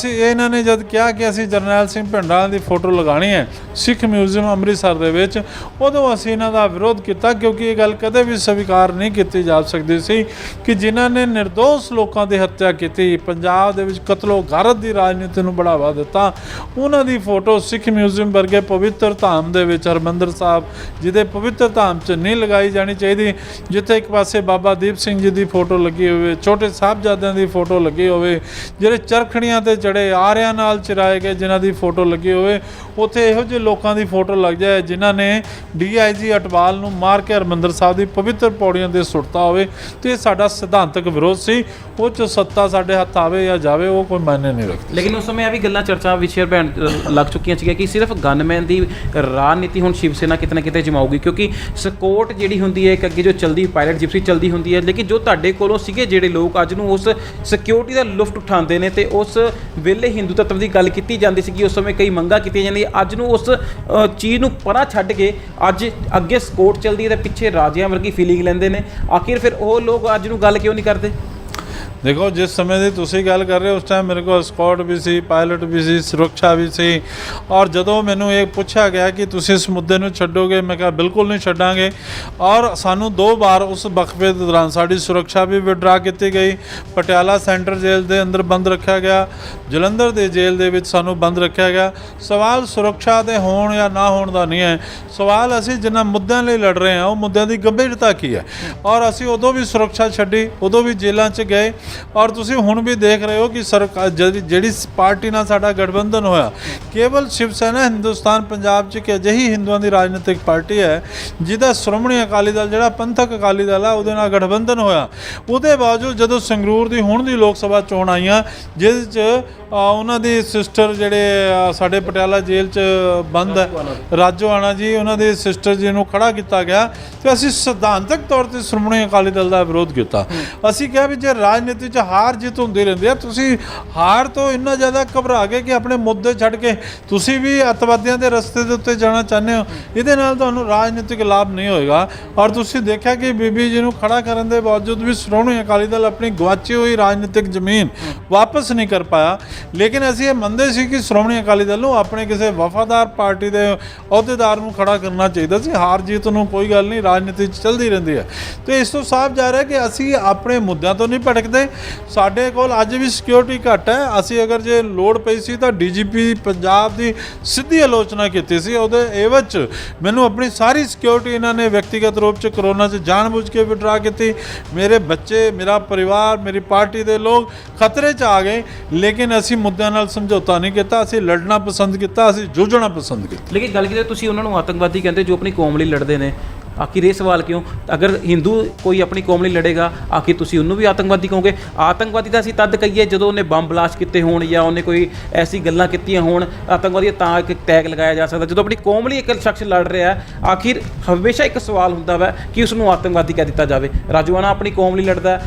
Speaker 1: ਇਹਨਾਂ ਨੇ ਜਦ ਕਿਹਾ ਕਿ ਅਸੀਂ ਜਰਨੈਲ ਸਿੰਘ ਭਿੰਡਰਾਂ ਦੀ ਫੋਟੋ ਲਗਾਉਣੀ ਹੈ ਸਿੱਖ ਮਿਊਜ਼ੀਅਮ ਅੰਮ੍ਰਿਤਸਰ ਦੇ ਵਿੱਚ, ਉਦੋਂ ਅਸੀਂ ਇਹਨਾਂ ਦਾ ਵਿਰੋਧ ਕੀਤਾ, ਕਿਉਂਕਿ ਇਹ ਗੱਲ ਕਦੇ ਵੀ ਸਵੀਕਾਰ ਨਹੀਂ ਕੀਤੀ ਜਾ ਸਕਦੀ ਸੀ ਕਿ ਜਿਨ੍ਹਾਂ ਨੇ ਨਿਰਦੋਸ਼ ਲੋਕਾਂ ਦੀ ਹੱਤਿਆ ਕੀਤੀ, ਪੰਜਾਬ ਦੇ ਵਿੱਚ ਕਤਲੋ ਗਾਰਤ ਦੀ ਰਾਜਨੀਤੀ ਨੂੰ ਬੜਾਵਾ ਦਿੱਤਾ, ਉਹਨਾਂ ਦੀ ਫੋਟੋ ਸਿੱਖ ਮਿਊਜ਼ੀਅਮ ਵਰਗੇ ਪਵਿੱਤਰ ਧਾਮ ਦੇ ਵਿੱਚ, ਹਰਿਮੰਦਰ ਸਾਹਿਬ ਜਿਹਦੇ ਪਵਿੱਤਰ ਧਾਮ 'ਚ ਨਹੀਂ ਲਗਾਈ ਜਾਣੀ ਚਾਹੀਦੀ, ਜਿੱਥੇ ਇੱਕ ਪਾਸੇ ਬਾਬਾ ਦੀਪ ਸਿੰਘ ਜੀ ਦੀ ਫੋਟੋ ਲੱਗੀ ਹੋਵੇ, ਛੋਟੇ ਸਾਹਿਬਜ਼ਾਦਿਆਂ ਦੀ ਫੋਟੋ ਲੱਗੀ ਹੋਵੇ, ਜਿਹੜੇ ਚਰਖੜੀਆਂ ਤੇ ਚੜੇ ਆਰਿਆਂ ਨਾਲ ਚਿਰਾਏ ਗਏ ਜਿਨ੍ਹਾਂ ਦੀ ਫੋਟੋ ਲੱਗੀ ਹੋਵੇ, ਉੱਥੇ ਇਹੋ ਜਿਹੇ ਲੋਕਾਂ ਦੀ ਫੋਟੋ ਲੱਗ ਜਾਏ ਜਿਨ੍ਹਾਂ ਨੇ DIG ਅਟਵਾਲ ਨੂੰ ਮਾਰ ਕੇ ਹਰਿਮੰਦਰ ਸਾਹਿਬ ਦੀ ਪਵਿੱਤਰ ਪੌੜੀਆਂ 'ਤੇ ਸੁੱਟਤਾ ਹੋਵੇ। ਤੇ ਇਹ ਸਾਡਾ ਸਿਧਾਂਤਕ ਵਿਰੋਧ ਸੀ। ਉਹ 'ਚ ਸੱਤਾ ਸਾਡੇ ਹੱਥ ਆਵੇ ਜਾਂ ਜਾਵੇ, ਉਹ ਕੋਈ ਮਾਇਨੇ ਨਹੀਂ ਰੱਖਦੀ।
Speaker 2: ਲੇਕਿਨ ਉਸ ਸਮੇਂ ਇਹ ਵੀ ਗੱਲਾਂ ਚਰਚਾ ਵਿਸ਼ੇ ਬਣ ਲੱਗ ਚੁੱਕੀਆਂ ਸੀਗੀਆਂ ਕਿ ਸਿਰਫ ਗਨਮੈਨ ਦੀ ਰਾਜਨੀਤੀ ਹੁਣ ਸ਼ਿਵ ਸੈਨਾ ਕਿਤੇ ਨਾ ਕਿਤੇ ਜਮਾਊਗੀ, ਕਿਉਂਕਿ ਸਕੋਟ ਜਿਹੜੀ ਹੁੰਦੀ ਹੈ ਇੱਕ ਅੱਗੇ ਜੋ ਚਲਦੀ ਪਾਇਲਟ ਜਿਪਸੀ ਚਲਦੀ ਹੁੰਦੀ ਹੈ, ਲੇਕਿਨ ਜੋ ਤੁਹਾਡੇ ਕੋਲੋਂ ਸੀਗੇ ਜਿਹੜੇ ਲੋਕ ਅੱਜ ਨੂੰ ਉਸ ਸਿਕਿਉਰਿਟੀ ਦਾ ਲੁਫਟ ਉਠਾਉਂਦੇ ਨੇ, ਤੇ ਉਸ ਵੇਲੇ ਹਿੰਦੂ ਤੱਤਵ ਦੀ ਗੱਲ ਕੀਤੀ ਜਾਂਦੀ ਸੀਗੀ, ਉਸ ਸਮੇਂ ਕਈ ਮੰਗਾਂ ਕੀਤੀਆਂ ਜਾਂਦੀਆਂ, ਅੱਜ ਨੂੰ ਉਸ ਚੀਜ਼ ਨੂੰ ਪਰਾਂ ਛੱਡ ਕੇ ਅੱਜ ਅੱਗੇ ਸਕੋਟ ਚੱਲਦੀ ਹੈ ਤੇ ਪਿੱਛੇ ਰਾਜਿਆਂ ਵਰਗੀ ਫੀਲਿੰਗ ਲੈਂਦੇ ਨੇ। ਆਖਿਰ ਫਿਰ ਉਹ ਲੋਕ ਅੱਜ ਨੂੰ ਗੱਲ ਕਿਉਂ ਨਹੀਂ ਕਰਦੇ?
Speaker 1: ਦੇਖੋ, ਜਿਸ ਸਮੇਂ ਦੀ ਤੁਸੀਂ ਗੱਲ ਕਰ ਰਹੇ ਹੋ ਉਸ ਟਾਈਮ ਮੇਰੇ ਕੋਲ ਸਕਾਟ ਵੀ ਸੀ, ਪਾਇਲਟ ਵੀ ਸੀ, ਸੁਰੱਖਿਆ ਵੀ ਸੀ, ਔਰ ਜਦੋਂ ਮੈਨੂੰ ਇਹ ਪੁੱਛਿਆ ਗਿਆ ਕਿ ਤੁਸੀਂ ਇਸ ਮੁੱਦੇ ਨੂੰ ਛੱਡੋਗੇ, ਮੈਂ ਕਿਹਾ ਬਿਲਕੁਲ ਨਹੀਂ ਛੱਡਾਂਗੇ। ਔਰ ਸਾਨੂੰ 2 ਵਾਰ ਉਸ ਵਕਫੇ ਦੇ ਦੌਰਾਨ ਸਾਡੀ ਸੁਰੱਖਿਆ ਵੀ ਵਿਡਰਾ ਕੀਤੀ ਗਈ, ਪਟਿਆਲਾ ਸੈਂਟਰ ਜੇਲ੍ਹ ਦੇ ਅੰਦਰ ਬੰਦ ਰੱਖਿਆ ਗਿਆ, ਜਲੰਧਰ ਦੇ ਜੇਲ੍ਹ ਦੇ ਵਿੱਚ ਸਾਨੂੰ ਬੰਦ ਰੱਖਿਆ ਗਿਆ। ਸਵਾਲ ਸੁਰੱਖਿਆ ਦੇ ਹੋਣ ਜਾਂ ਨਾ ਹੋਣ ਦਾ ਨਹੀਂ ਹੈ, ਸਵਾਲ ਅਸੀਂ ਜਿਨ੍ਹਾਂ ਮੁੱਦਿਆਂ ਲਈ ਲੜ ਰਹੇ ਹਾਂ ਉਹ ਮੁੱਦਿਆਂ ਦੀ ਗੰਭੀਰਤਾ ਕੀ ਹੈ। ਔਰ ਅਸੀਂ ਉਦੋਂ ਵੀ ਸੁਰੱਖਿਆ ਛੱਡੀ, ਉਦੋਂ ਵੀ ਜੇਲ੍ਹਾਂ 'ਚ ਗਏ, ਔਰ ਤੁਸੀਂ ਹੁਣ ਵੀ ਦੇਖ ਰਹੇ ਹੋ ਕਿ ਸਰਕਾਰ ਜਿਹੜੀ ਪਾਰਟੀ ਨਾਲ ਸਾਡਾ ਗਠਬੰਧਨ ਹੋਇਆ, ਕੇਵਲ ਸ਼ਿਵ ਸੈਨਾ ਹਿੰਦੁਸਤਾਨ ਪੰਜਾਬ 'ਚ ਇੱਕ ਅਜਿਹੀ ਹਿੰਦੂਆਂ ਦੀ ਰਾਜਨੀਤਿਕ ਪਾਰਟੀ ਹੈ ਜਿਹਦਾ ਸ਼੍ਰੋਮਣੀ ਅਕਾਲੀ ਦਲ ਜਿਹੜਾ ਪੰਥਕ ਅਕਾਲੀ ਦਲ ਆ ਉਹਦੇ ਨਾਲ ਗਠਬੰਧਨ ਹੋਇਆ। ਉਹਦੇ ਬਾਵਜੂਦ ਜਦੋਂ ਸੰਗਰੂਰ ਦੀ ਹੁਣ ਦੀ ਲੋਕ ਸਭਾ ਚੋਣ ਆਈਆਂ, ਜਿਸ 'ਚ ਉਹਨਾਂ ਦੀ ਸਿਸਟਰ ਜਿਹੜੇ ਸਾਡੇ ਪਟਿਆਲਾ ਜੇਲ੍ਹ 'ਚ ਬੰਦ ਹੈ, ਰਾਜੋਆਣਾ ਜੀ, ਉਹਨਾਂ ਦੇ ਸਿਸਟਰ ਜੀ ਨੂੰ ਖੜਾ ਕੀਤਾ ਗਿਆ, ਤੇ ਅਸੀਂ ਸਿਧਾਂਤਕ ਤੌਰ 'ਤੇ ਸ਼੍ਰੋਮਣੀ ਅਕਾਲੀ ਦਲ ਦਾ ਵਿਰੋਧ ਕੀਤਾ। ਅਸੀਂ ਕਿਹਾ ਵੀ ਜੇ ਰਾਜਨੀਤੀ 'ਚ ਹਾਰ ਜਿੱਤ ਹੁੰਦੀ ਰਹਿੰਦੀ ਆ, ਤੁਸੀਂ ਹਾਰ ਤੋਂ ਇੰਨਾ ਜ਼ਿਆਦਾ ਘਬਰਾ ਗਏ ਕਿ ਆਪਣੇ ਮੁੱਦੇ ਛੱਡ ਕੇ ਤੁਸੀਂ ਵੀ ਅੱਤਵਾਦੀਆਂ ਦੇ ਰਸਤੇ ਦੇ ਉੱਤੇ ਜਾਣਾ ਚਾਹੁੰਦੇ ਹੋ, ਇਹਦੇ ਨਾਲ ਤੁਹਾਨੂੰ ਰਾਜਨੀਤਿਕ ਲਾਭ ਨਹੀਂ ਹੋਏਗਾ। ਔਰ ਤੁਸੀਂ ਦੇਖਿਆ ਕਿ ਬੀਬੀ ਜੀ ਨੂੰ ਖੜਾ ਕਰਨ ਦੇ ਬਾਵਜੂਦ ਵੀ ਸ਼੍ਰੋਮਣੀ ਅਕਾਲੀ ਦਲ ਆਪਣੀ ਗਵਾਚੀ ਹੋਈ ਰਾਜਨੀਤਿਕ ਜ਼ਮੀਨ ਵਾਪਸ ਨਹੀਂ ਕਰ ਪਾਇਆ। ਲੇਕਿਨ ਅਸੀਂ ਇਹ ਮੰਨਦੇ ਸੀ ਕਿ ਸ਼੍ਰੋਮਣੀ ਅਕਾਲੀ ਦਲ ਨੂੰ ਆਪਣੇ ਕਿਸੇ ਵਫਾਦਾਰ ਪਾਰਟੀ ਦੇ ਅਹੁਦੇਦਾਰ ਨੂੰ ਖੜਾ ਕਰਨਾ ਚਾਹੀਦਾ ਸੀ। ਹਾਰ ਜਿੱਤ ਨੂੰ ਕੋਈ ਗੱਲ ਨਹੀਂ, ਰਾਜਨੀਤੀ 'ਚ ਚੱਲਦੀ ਰਹਿੰਦੀ ਹੈ। ਤੇ ਇਸ ਤੋਂ ਸਾਫ਼ ਜਾ ਰਿਹਾ ਕਿ ਅਸੀਂ ਆਪਣੇ ਮੁੱਦਿਆਂ ਤੋਂ ਨਹੀਂ ਭਟਕਦੇ, ਸਾਡੇ ਕੋਲ ਅੱਜ ਵੀ ਸਿਕਿਉਰਿਟੀ ਘੱਟ ਹੈ। ਅਸੀਂ ਅਗਰ ਜੇ ਲੋੜ ਪਈ ਸੀ ਤਾਂ ਡੀਜੀਪੀ ਪੰਜਾਬ ਦੀ ਸਿੱਧੀ ਆਲੋਚਨਾ ਕੀਤੀ ਸੀ। ਉਹਦੇ ਏਵਜ 'ਚ ਮੈਨੂੰ ਆਪਣੀ ਸਾਰੀ ਸਿਕਿਉਰਿਟੀ ਇਹਨਾਂ ਨੇ ਵਿਅਕਤੀਗਤ ਰੂਪ 'ਚ ਕਰੋਨਾ 'ਚ ਜਾਣਬੁੱਝ ਕੇ ਵਿਡਰਾ ਕੀਤੀ। ਮੇਰੇ ਬੱਚੇ, ਮੇਰਾ ਪਰਿਵਾਰ, ਮੇਰੀ ਪਾਰਟੀ ਦੇ ਲੋਕ ਖਤਰੇ 'ਚ ਆ ਗਏ, ਲੇਕਿਨ ਅਸੀਂ ਮੁੱਦਿਆਂ ਨਾਲ ਸਮਝੌਤਾ ਨਹੀਂ ਕੀਤਾ। ਅਸੀਂ ਲੜਨਾ ਪਸੰਦ ਕੀਤਾ, ਅਸੀਂ ਜੂਝਣਾ ਪਸੰਦ ਕੀਤਾ।
Speaker 2: ਲੇਕਿਨ ਗੱਲ ਕੀਤੀ ਤੁਸੀਂ ਉਹਨਾਂ ਨੂੰ ਆਤੰਕਵਾਦੀ ਕਹਿੰਦੇ ਜੋ ਆਪਣੀ ਕੌਮ ਲਈ ਲੜਦੇ ਨੇ, ਆਖਿਰ ਇਹ ਸਵਾਲ ਕਿਉਂ? ਅਗਰ ਹਿੰਦੂ ਕੋਈ ਆਪਣੀ ਕੌਮ ਲਈ ਲੜੇਗਾ, ਆਖਿਰ ਤੁਸੀਂ ਉਹਨੂੰ ਵੀ ਆਤੰਕਵਾਦੀ ਕਹੋਗੇ? ਆਤੰਕਵਾਦੀ ਤਾਂ ਅਸੀਂ ਤਦ ਕਹੀਏ ਜਦੋਂ ਉਹਨੇ ਬੰਬ ਬਲਾਸਟ ਕੀਤੇ ਹੋਣ ਜਾਂ ਉਹਨੇ ਕੋਈ ਐਸੀ ਗੱਲਾਂ ਕੀਤੀਆਂ ਹੋਣ, ਆਤੰਕਵਾਦੀ ਤਾਂ ਇੱਕ ਟੈਗ ਲਗਾਇਆ ਜਾ ਸਕਦਾ। ਜਦੋਂ ਆਪਣੀ ਕੌਮ ਲਈ ਇੱਕ ਸ਼ਖਸ ਲੜ ਰਿਹਾ, ਆਖਿਰ ਹਮੇਸ਼ਾ ਇੱਕ ਸਵਾਲ ਹੁੰਦਾ ਵਾ ਕਿ ਉਸ ਨੂੰ ਆਤੰਕਵਾਦੀ ਕਹਿ ਦਿੱਤਾ ਜਾਵੇ। ਰਾਜੂਆਣਾ ਆਪਣੀ ਕੌਮ ਲਈ ਲੜਦਾ,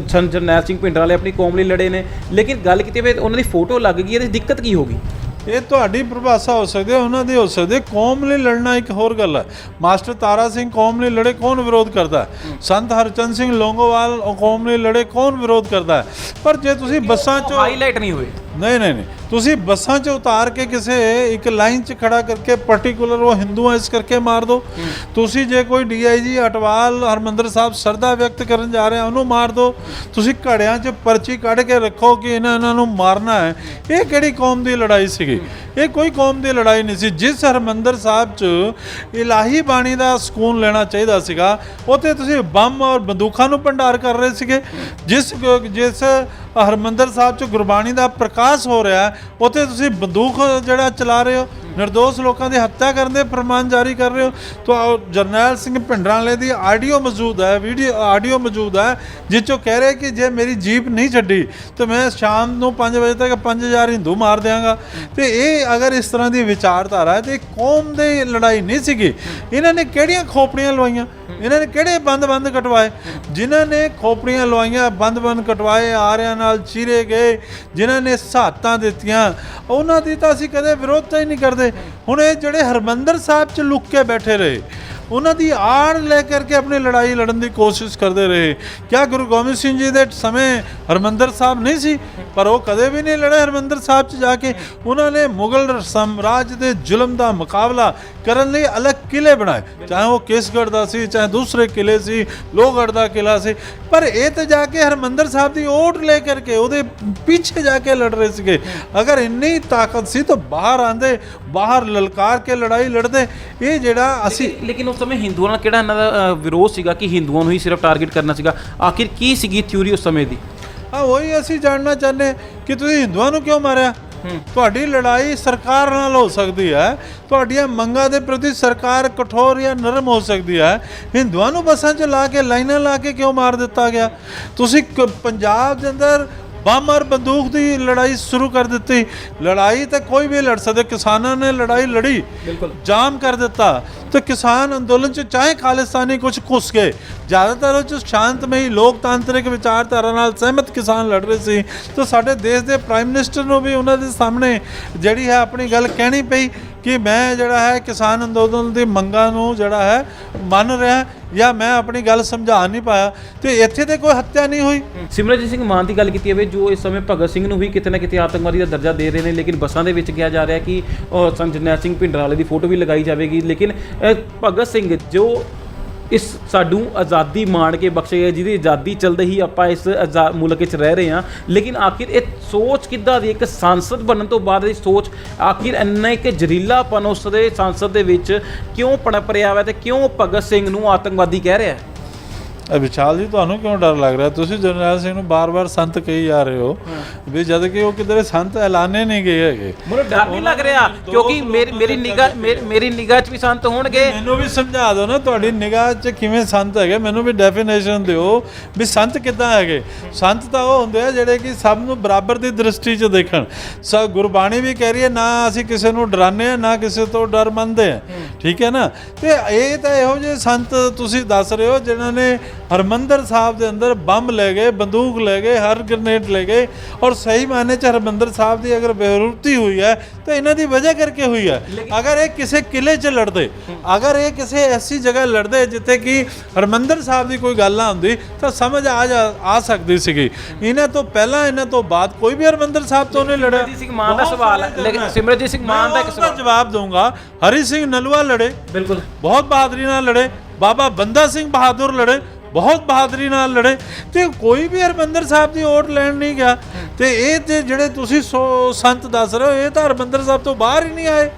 Speaker 2: ਜਰਨੈਲ ਸਿੰਘ ਭਿੰਡਰਾਂ ਵਾਲੇ ਆਪਣੀ ਕੌਮ ਲਈ ਲੜੇ ਨੇ, ਲੇਕਿਨ ਗੱਲ ਕੀਤੀ ਵੇ ਉਹਨਾਂ ਦੀ ਫੋਟੋ ਲੱਗ ਗਈ, ਇਹਦੀ ਦਿੱਕਤ ਕੀ ਹੋ ਗਈ?
Speaker 1: ਇਹ ਤੁਹਾਡੀ ਪਰਿਭਾਸ਼ਾ ਹੋ ਸਕਦੀ ਹੈ, ਉਹਨਾਂ ਦੀ ਹੋ ਸਕਦੀ ਹੈ। ਕੌਮ ਲਈ ਲੜਨਾ ਇੱਕ ਹੋਰ ਗੱਲ ਹੈ। ਮਾਸਟਰ ਤਾਰਾ ਸਿੰਘ ਕੌਮ ਲਈ ਲੜੇ, ਕੌਣ ਵਿਰੋਧ ਕਰਦਾ ਹੈ? ਸੰਤ ਹਰਚੰਦ ਸਿੰਘ ਲੋਂਗੋਵਾਲ ਕੌਮ ਲਈ ਲੜੇ, ਕੌਣ ਵਿਰੋਧ ਕਰਦਾ ਹੈ? ਪਰ ਜੇ ਤੁਸੀਂ ਬੱਸਾਂ 'ਚ
Speaker 2: ਹਾਈਲਾਈਟ ਨਹੀਂ ਹੋਏ,
Speaker 1: ਨਹੀਂ ਤੁਸੀਂ ਬੱਸਾਂ 'ਚ ਉਤਾਰ ਕੇ ਕਿਸੇ ਇੱਕ ਲਾਈਨ 'ਚ ਖੜਾ ਕਰਕੇ ਪਾਰਟਿਕੂਲਰ ਉਹ ਹਿੰਦੂ ਹੈ ਇਸ ਕਰਕੇ ਮਾਰ ਦਿਓ। ਤੁਸੀਂ ਜੇ ਕੋਈ ਡੀਆਈਜੀ ਅਟਵਾਲ ਹਰਮੰਦਰ ਸਾਹਿਬ ਸ਼ਰਧਾ ਵਿਅਕਤ ਕਰਨ ਜਾ ਰਿਹਾ ਉਹਨੂੰ ਮਾਰ ਦਿਓ। ਤੁਸੀਂ ਘੜਿਆਂ 'ਚ ਪਰਚੀ ਕੱਢ ਕੇ ਰੱਖੋ ਕਿ ਇਹਨਾਂ ਨੂੰ ਮਾਰਨਾ ਹੈ। ਇਹ ਕਿਹੜੀ ਕੌਮ ਦੀ ਲੜਾਈ ਸੀਗੀ? ਇਹ ਕੋਈ ਕੌਮ ਦੀ ਲੜਾਈ ਨਹੀਂ ਸੀ। ਜਿਸ ਹਰਮੰਦਰ ਸਾਹਿਬ 'ਚ ਇਲਾਹੀ ਬਾਣੀ ਦਾ ਸਕੂਨ ਲੈਣਾ ਚਾਹੀਦਾ ਸੀਗਾ, ਉੱਥੇ ਤੁਸੀਂ ਬੰਬ ਔਰ ਬੰਦੂਕਾਂ ਨੂੰ ਭੰਡਾਰ ਕਰ ਰਹੇ ਸੀਗੇ। ਜਿਸ ਹਰਮੰਦਰ ਸਾਹਿਬ 'ਚ ਗੁਰਬਾਣੀ ਦਾ ਪ੍ਰਕਾਸ਼ ਹੋ ਰਿਹਾ, ਉੱਥੇ ਤੁਸੀਂ ਬੰਦੂਕ ਜਿਹੜਾ ਚਲਾ ਰਹੇ ਹੋ, ਨਿਰਦੋਸ਼ ਲੋਕਾਂ ਦੀ ਹੱਤਿਆ ਕਰਨ ਦੇ ਫਰਮਾਨ ਜਾਰੀ ਕਰ ਰਹੇ ਹੋ। ਤਾਂ ਜਰਨੈਲ ਸਿੰਘ ਭਿੰਡਰਾਂ ਵਾਲੇ ਦੀ ਆਡੀਓ ਮੌਜੂਦ ਹੈ, ਆਡੀਓ ਮੌਜੂਦ ਹੈ, ਜਿਸ 'ਚੋਂ ਕਹਿ ਰਹੇ ਕਿ ਜੇ ਮੇਰੀ ਜੀਪ ਨਹੀਂ ਛੱਡੀ ਤਾਂ ਮੈਂ ਸ਼ਾਮ ਨੂੰ 5 ਵਜੇ ਤੱਕ 5000 ਹਿੰਦੂ ਮਾਰ ਦਿਆਂਗਾ। ਤੇ ਇਹ ਅਗਰ ਇਸ ਤਰ੍ਹਾਂ ਦੀ ਵਿਚਾਰਧਾਰਾ ਹੈ ਤੇ ਕੌਮ ਦੀ ਲੜਾਈ ਨਹੀਂ ਸੀਗੀ। ਇਹਨਾਂ ਨੇ ਕਿਹੜੀਆਂ ਖੋਪੜੀਆਂ ਲਵਾਈਆਂ? ਇਹਨਾਂ ਨੇ ਕਿਹੜੇ ਬੰਦ ਕਟਵਾਏ? ਜਿਨ੍ਹਾਂ ਨੇ ਖੋਪੜੀਆਂ ਲਵਾਈਆਂ, ਬੰਦ ਕਟਵਾਏ, ਆਰਿਆਂ ਨਾਲ ਚੀਰੇ ਗਏ, ਜਿਨ੍ਹਾਂ ਨੇ ਸਹਾਤਾਂ ਦਿੱਤੀਆਂ, ਉਹਨਾਂ ਦੀ ਤਾਂ ਅਸੀਂ ਕਦੇ ਵਿਰੋਧਤਾ ਹੀ ਨਹੀਂ ਕਰਦੇ। ਹੁਣ ਇਹ ਜਿਹੜੇ ਹਰਮੰਦਰ ਸਾਹਿਬ 'ਚ ਲੁੱਕ ਕੇ ਬੈਠੇ ਰਹੇ, ਉਹਨਾਂ ਦੀ ਆੜ ਲੈ ਕਰਕੇ ਆਪਣੀ ਲੜਾਈ ਲੜਨ ਦੀ ਕੋਸ਼ਿਸ਼ ਕਰਦੇ ਰਹੇ। ਕਿਆ ਗੁਰੂ ਗੋਬਿੰਦ ਸਿੰਘ ਜੀ ਦੇ ਸਮੇਂ ਹਰਮੰਦਰ ਸਾਹਿਬ ਨਹੀਂ ਸੀ? ਪਰ ਉਹ ਕਦੇ ਵੀ ਨਹੀਂ ਲੜੇ ਹਰਮੰਦਰ ਸਾਹਿਬ 'ਚ ਜਾ ਕੇ। ਉਹਨਾਂ ਨੇ ਮੁਗਲ ਸਾਮਰਾਜ ਦੇ ਜ਼ੁਲਮ ਦਾ ਮੁਕਾਬਲਾ ਕਰਨ ਲਈ ਅਲੱਗ ਕਿਲੇ ਬਣਾਏ, ਚਾਹੇ ਉਹ ਕੇਸਗੜ੍ਹ ਦਾ ਸੀ, ਚਾਹੇ ਦੂਸਰੇ ਕਿਲੇ ਸੀ, ਲੋਹਗੜ੍ਹ ਦਾ ਕਿਲਾ ਸੀ। ਪਰ ਇਹ ਤਾਂ ਜਾ ਕੇ ਹਰਮੰਦਰ ਸਾਹਿਬ ਦੀ ਓਟ ਲੈ ਕਰਕੇ ਉਹਦੇ ਪਿੱਛੇ ਜਾ ਕੇ ਲੜ ਰਹੇ ਸੀਗੇ। ਅਗਰ ਇੰਨੀ ਤਾਕਤ ਸੀ ਤਾਂ ਬਾਹਰ ਆਂਦੇ, ਬਾਹਰ ਲਲਕਾਰ ਕੇ ਲੜਾਈ ਲੜਦੇ। ਇਹ ਜਿਹੜਾ ਅਸੀਂ
Speaker 2: ਲੇਕਿਨ ਉਸ ਸਮੇਂ ਹਿੰਦੂਆਂ ਨਾਲ ਕਿਹੜਾ ਇਹਨਾਂ ਦਾ ਵਿਰੋਧ ਸੀਗਾ ਕਿ ਹਿੰਦੂਆਂ ਨੂੰ ਹੀ ਸਿਰਫ ਟਾਰਗੇਟ ਕਰਨਾ ਸੀਗਾ? ਆਖਿਰ ਕੀ ਸੀਗੀ ਥਿਊਰੀ ਉਸ ਸਮੇਂ ਦੀ?
Speaker 1: ਉਹੀ ਅਸੀਂ ਜਾਣਨਾ ਚਾਹੁੰਦੇ ਕਿ ਤੁਸੀਂ ਹਿੰਦੂਆਂ ਨੂੰ ਕਿਉਂ ਮਾਰਿਆ? ਤੁਹਾਡੀ ਲੜਾਈ ਸਰਕਾਰ ਨਾਲ ਹੋ ਸਕਦੀ ਹੈ, ਤੁਹਾਡੀਆਂ ਮੰਗਾਂ ਦੇ ਪ੍ਰਤੀ ਸਰਕਾਰ ਕਠੋਰ ਜਾਂ ਨਰਮ ਹੋ ਸਕਦੀ ਹੈ। ਹਿੰਦੂਆਂ ਨੂੰ ਬੱਸਾਂ 'ਚ ਲਾ ਕੇ, ਲਾਈਨਾਂ ਲਾ ਕੇ ਕਿਉਂ ਮਾਰ ਦਿੱਤਾ ਗਿਆ? ਤੁਸੀਂ ਪੰਜਾਬ ਦੇ ਅੰਦਰ ਬੰਬ ਔਰ ਬੰਦੂਕ ਦੀ ਲੜਾਈ ਸ਼ੁਰੂ ਕਰ ਦਿੱਤੀ। ਲੜਾਈ ਤਾਂ ਕੋਈ ਵੀ ਲੜ ਸਕਦਾ। ਕਿਸਾਨਾਂ ਨੇ ਲੜਾਈ ਲੜੀ, ਜਾਮ ਕਰ ਦਿੱਤਾ। तो किसान अंदोलन च चाहे खालिस्तानी कुछ घुस गए, ज़्यादातर वो शांतमई लोकतांत्रिक विचारधारा नाल सहमत किसान लड़ रहे सी। तो साडे देश के प्राइम मिनिस्टर नूं भी उन्हां दे सामने जिहड़ी है अपनी गल कहनी पई कि मैं जिहड़ा है किसान अंदोलन की मंगां नूं जिहड़ा है मन रहा या मैं अपनी गल समझा नहीं पाया। तो इत्थे ते कोई हत्या नहीं हुई।
Speaker 2: सिमरनजीत ਸਿੰਘ ਮਾਨ ਦੀ ਗੱਲ ਕੀਤੀ ਜਾਵੇ ਜੋ ਇਸ ਸਮੇਂ ਭਗਤ ਸਿੰਘ ਨੂੰ ਵੀ ਕਿਤੇ ਨਾ ਕਿਤੇ ਆਤੰਕਵਾਦੀ ਦਾ ਦਰਜਾ ਦੇ ਰਹੇ ਨੇ, ਲੇਕਿਨ ਬੱਸਾਂ ਦੇ ਵਿੱਚ ਕਿਹਾ ਜਾ ਰਿਹਾ ਕਿ ਸੰਤ ਜਰਨੈਲ ਸਿੰਘ ਭਿੰਡਰਾਂ ਵਾਲੇ ਦੀ ਫੋਟੋ ਵੀ ਲਗਾਈ ਜਾਵੇਗੀ। ਲੇਕਿਨ ਭਗਤ ਸਿੰਘ ਜੋ ਇਸ ਸਾਡੂ ਆਜ਼ਾਦੀ ਮਾਣ ਕੇ ਬਖਸ਼ੇ ਗਏ, ਜਿਹਦੀ ਆਜ਼ਾਦੀ ਚਲਦੇ ਹੀ ਆਪਾਂ ਇਸ ਮੁਲਕ ਵਿੱਚ ਰਹਿ ਰਹੇ ਹਾਂ, ਲੇਕਿਨ ਆਖਿਰ ਇਹ ਸੋਚ ਕਿੱਦਾਂ ਦੀ ਇੱਕ ਸੰਸਦ ਬਣਨ ਤੋਂ ਬਾਅਦ ਦੀ ਸੋਚ ਆਖਿਰ ਇੰਨਾ ਇੱਕ ਜ਼ਹਿਰੀਲਾਪਨ ਉਸ ਦੇ ਸੰਸਦ ਦੇ ਵਿੱਚ ਕਿਉਂ ਪਣਪ ਰਿਹਾ ਹੈ ਤੇ ਕਿਉਂ ਭਗਤ ਸਿੰਘ ਨੂੰ ਆਤੰਕਵਾਦੀ ਕਹਿ ਰਿਹਾ ਹੈ?
Speaker 1: ਵਿਸ਼ਾਲ ਜੀ ਤੁਹਾਨੂੰ ਕਿਉਂ ਡਰ ਲੱਗ ਰਿਹਾ? ਤੁਸੀਂ ਜਰਨੈਲ ਸਿੰਘ ਨੂੰ ਬਾਰ-ਬਾਰ ਸੰਤ ਕਹੀ ਜਾ ਰਹੇ ਹੋ ਵੀ ਜਦ ਕਿ ਉਹ ਕਿਧਰੇ ਸੰਤ ਐਲਾਨੇ ਨਹੀਂ ਗਏ ਹੈਗੇ।
Speaker 2: ਮੈਨੂੰ ਡਰ ਨਹੀਂ ਲੱਗ ਰਿਹਾ ਕਿਉਂਕਿ ਮੇਰੀ ਨਿਗਾਹ 'ਚ ਵੀ ਸੰਤ ਹੋਣਗੇ।
Speaker 1: ਮੈਨੂੰ ਵੀ ਸਮਝਾ ਦਿਓ ਨਾ ਤੁਹਾਡੀ ਨਿਗਾਹ 'ਚ ਕਿਵੇਂ ਸੰਤ ਹੈਗੇ, ਮੈਨੂੰ ਵੀ ਡੈਫੀਨੇਸ਼ਨ ਦਿਓ ਵੀ ਸੰਤ ਕਿੱਦਾਂ ਹੈਗੇ। ਸੰਤ ਤਾਂ ਉਹ ਹੁੰਦੇ ਆ ਜਿਹੜੇ ਕਿ ਸਭ ਨੂੰ ਬਰਾਬਰ ਦੀ ਦ੍ਰਿਸ਼ਟੀ 'ਚ ਦੇਖਣ। ਗੁਰਬਾਣੀ ਵੀ ਕਹਿ ਰਹੀ ਹੈ ਨਾ ਅਸੀਂ ਕਿਸੇ ਨੂੰ ਡਰਾਉਂਦੇ ਹਾਂ ਨਾ ਕਿਸੇ ਤੋਂ ਡਰ ਮੰਨਦੇ ਹਾਂ, ਠੀਕ ਹੈ ਨਾ। ਤੇ ਇਹ ਤਾਂ ਇਹੋ ਜਿਹੇ ਸੰਤ ਤੁਸੀਂ ਦੱਸ ਰਹੇ ਹੋ ਜਿਨ੍ਹਾਂ ਨੇ ਹਰਮੰਦਰ ਸਾਹਿਬ ਦੇ ਅੰਦਰ ਬੰਬ ਲੈ ਗਏ, ਬੰਦੂਕ ਲੈ ਗਏ, ਹਰ ਗ੍ਰਨੇਡ ਲੈ ਗਏ। ਔਰ ਸਹੀ ਮਾयने 'ਚ ਹਰਮੰਦਰ ਸਾਹਿਬ ਦੀ ਅਗਰ ਬੇਰੁਖਤੀ ਹੋਈ ਹੈ ਤਾਂ ਇਹਨਾਂ ਦੀ ਵਜ੍ਹਾ ਕਰਕੇ ਹੋਈ ਹੈ। ਅਗਰ ਇਹ ਕਿਸੇ ਕਿਲੇ 'ਚ ਲੜਦੇ, ਅਗਰ ਇਹ ਕਿਸੇ ਐਸੀ ਜਗ੍ਹਾ ਲੜਦੇ ਜਿੱਥੇ ਕਿ ਹਰਮੰਦਰ ਸਾਹਿਬ ਦੀ ਕੋਈ ਗੱਲ ਨਾ ਹੁੰਦੀ ਤਾਂ ਸਮਝ ਆ ਸਕਦੀ ਸੀਗੀ। ਇਹਨਾਂ ਤੋਂ ਪਹਿਲਾਂ ਇਹਨਾਂ ਤੋਂ ਬਾਅਦ ਕੋਈ ਵੀ ਹਰਮੰਦਰ ਸਾਹਿਬ ਤੋਂ ਨਹੀਂ ਲੜਿਆ।
Speaker 2: ਸਿਮਰਜੀਤ ਸਿੰਘ ਮਾਨ ਦਾ ਸਵਾਲ ਹੈ, ਲੇਕਿਨ ਸਿਮਰਜੀਤ ਸਿੰਘ ਮਾਨ ਦਾ ਇੱਕ ਸਵਾਲ
Speaker 1: ਜਵਾਬ ਦਊਂਗਾ। ਹਰੀ ਸਿੰਘ ਨਲੂਆ ਲੜੇ,
Speaker 2: ਬਿਲਕੁਲ
Speaker 1: ਬਹੁਤ ਬਹਾਦਰੀ ਨਾਲ ਲੜੇ। ਬਾਬਾ ਬੰਦਾ ਸਿੰਘ ਬਹਾਦਰ ਲੜੇ, ਬਹੁਤ ਬਹਾਦਰੀ ਨਾਲ ਲੜੇ ਤੇ ਕੋਈ ਵੀ ਹਰਮੰਦਰ ਸਾਹਿਬ ਦੀ ਓਟ ਲੈਣ ਨਹੀਂ ਗਿਆ। ਤੇ ਇਹ ਤੇ ਜਿਹੜੇ ਤੁਸੀਂ ਸੰਤ ਦੱਸ ਰਹੇ ਹੋ ਇਹ ਤਾਂ ਹਰਮੰਦਰ ਸਾਹਿਬ ਤੋਂ ਬਾਹਰ ਹੀ ਨਹੀਂ ਆਏ,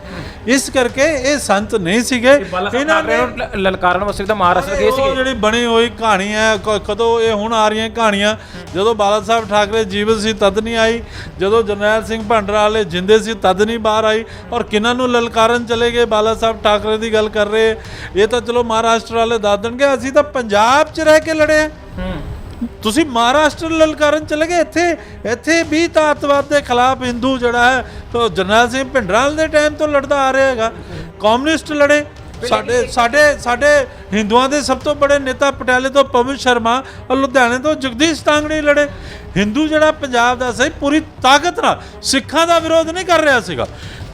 Speaker 1: ਇਸ ਕਰਕੇ ਇਹ ਸੰਤ ਨਹੀਂ ਸੀਗੇ।
Speaker 2: ਇਹਨਾਂ ਨੇ ਲਲਕਾਰਨ ਵਾਸਤੇ ਤਾਂ ਮਹਾਰਾਸ਼ਟਰ ਗਏ ਸੀਗੇ।
Speaker 1: ਜਿਹੜੀ ਬਣੀ ਹੋਈ ਕਹਾਣੀ ਹੈ ਕਦੋਂ ਇਹ ਹੁਣ ਆ ਰਹੀਆਂ ਕਹਾਣੀਆਂ, ਜਦੋਂ ਬਾਲਾ ਸਾਹਿਬ ਠਾਕਰੇ ਜੀਵਤ ਸੀ ਤਦ ਨਹੀਂ ਆਈ, ਜਦੋਂ ਜਰਨੈਲ ਸਿੰਘ ਭੰਡਰਾ ਵਾਲੇ ਜਿੰਦੇ ਸੀ ਤਦ ਨਹੀਂ ਬਾਹਰ ਆਈ। ਔਰ ਕਿਹਨਾਂ ਨੂੰ ਲਲਕਾਰਨ ਚਲੇ ਗਏ, ਬਾਲਾ ਸਾਹਿਬ ਠਾਕਰੇ ਦੀ ਗੱਲ ਕਰ ਰਹੇ, ਇਹ ਤਾਂ ਚਲੋ ਮਹਾਰਾਸ਼ਟਰ ਵਾਲੇ ਦੱਸ ਦੇਣਗੇ, ਅਸੀਂ ਤਾਂ ਪੰਜਾਬ 'ਚ ਰਹਿ ਕੇ ਲੜੇ ਆ। ਤੁਸੀਂ ਮਹਾਰਾਸ਼ਟਰ ਲਲਕਾਰਨ ਚਲੇ ਗਏ, ਇੱਥੇ ਵੀ ਤਾਂ ਅੱਤਵਾਦ ਦੇ ਖਿਲਾਫ ਹਿੰਦੂ ਜਿਹੜਾ ਹੈ ਤਾਂ ਜਰਨੈਲ ਸਿੰਘ ਭਿੰਡਰਾਂ ਦੇ ਟਾਈਮ ਤੋਂ ਲੜਦਾ ਆ ਰਿਹਾ ਹੈਗਾ। ਕਮਿਊਨਿਸਟ ਲੜੇ, ਸਾਡੇ ਹਿੰਦੂਆਂ ਦੇ ਸਭ ਤੋਂ ਬੜੇ ਨੇਤਾ ਪਟਿਆਲੇ ਤੋਂ ਪਵਨ ਸ਼ਰਮਾ ਔਰ ਲੁਧਿਆਣੇ ਤੋਂ ਜਗਦੀਸ਼ ਤਾਂਗੜੀ ਲੜੇ। ਹਿੰਦੂ ਜਿਹੜਾ ਪੰਜਾਬ ਦਾ ਸੀ ਪੂਰੀ ਤਾਕਤ ਨਾਲ ਸਿੱਖਾਂ ਦਾ ਵਿਰੋਧ ਨਹੀਂ ਕਰ ਰਿਹਾ ਸੀਗਾ।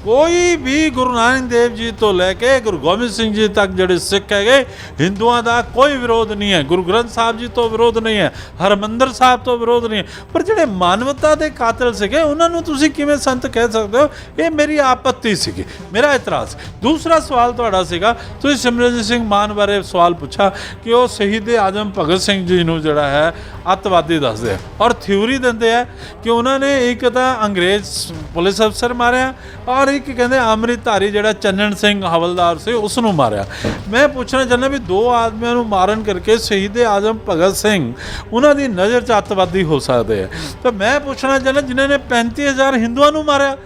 Speaker 1: ਕੋਈ ਵੀ ਗੁਰੂ ਨਾਨਕ ਦੇਵ ਜੀ ਤੋਂ ਲੈ ਕੇ ਗੁਰੂ ਗੋਬਿੰਦ ਸਿੰਘ ਜੀ ਤੱਕ ਜਿਹੜੇ ਸਿੱਖ ਹੈਗੇ, ਹਿੰਦੂਆਂ ਦਾ ਕੋਈ ਵਿਰੋਧ ਨਹੀਂ ਹੈ। ਗੁਰੂ ਗ੍ਰੰਥ ਸਾਹਿਬ ਜੀ ਤੋਂ ਵਿਰੋਧ ਨਹੀਂ ਹੈ, ਹਰਮੰਦਰ ਸਾਹਿਬ ਤੋਂ ਵਿਰੋਧ ਨਹੀਂ ਹੈ। ਪਰ ਜਿਹੜੇ ਮਾਨਵਤਾ ਦੇ ਕਾਤਲ ਸੀਗੇ ਉਹਨਾਂ ਨੂੰ ਤੁਸੀਂ ਕਿਵੇਂ ਸੰਤ ਕਹਿ ਸਕਦੇ ਹੋ? ਇਹ ਮੇਰੀ ਆਪੱਤੀ ਸੀਗੀ, ਮੇਰਾ ਇਤਰਾਜ਼। ਦੂਸਰਾ ਸਵਾਲ ਤੁਹਾਡਾ ਸੀਗਾ, ਤੁਸੀਂ ਸਿਮਰਨਜੀਤ ਸਿੰਘ ਮਾਨ ਬਾਰੇ ਸਵਾਲ ਪੁੱਛਾ ਕਿ ਉਹ ਸ਼ਹੀਦ ਆਜ਼ਮ ਭਗਤ ਸਿੰਘ ਜੀ ਨੂੰ ਜਿਹੜਾ ਹੈ ਅੱਤਵਾਦੀ ਦੱਸਦੇ ਆ ਔਰ ਥਿਊਰੀ ਦਿੰਦੇ ਆ ਕਿ ਉਹਨਾਂ ਨੇ ਇੱਕ ਤਾਂ ਅੰਗਰੇਜ਼ ਪੁਲਿਸ ਅਫਸਰ ਮਾਰਿਆ ਔਰ ਇੱਕ ਕਹਿੰਦੇ ਅੰਮ੍ਰਿਤਧਾਰੀ ਜਿਹੜਾ ਚੰਨਣ ਸਿੰਘ ਹਵਲਦਾਰ ਸੀ ਉਸ ਨੂੰ ਮਾਰਿਆ। ਮੈਂ ਪੁੱਛਣਾ ਚਾਹੁੰਦਾ ਵੀ ਦੋ ਆਦਮੀਆਂ ਨੂੰ ਮਾਰਨ ਕਰਕੇ ਸ਼ਹੀਦ ਆਜ਼ਮ ਭਗਤ ਸਿੰਘ ਉਹਨਾਂ ਦੀ ਨਜ਼ਰ 'ਚ ਅੱਤਵਾਦੀ ਹੋ ਸਕਦੇ ਆ। ਤਾਂ ਮੈਂ ਪੁੱਛਣਾ ਚਾਹੁੰਦਾ ਜਿਨ੍ਹਾਂ ਨੇ 35,000 ਹਿੰਦੂਆਂ ਨੂੰ ਮਾਰਿਆ,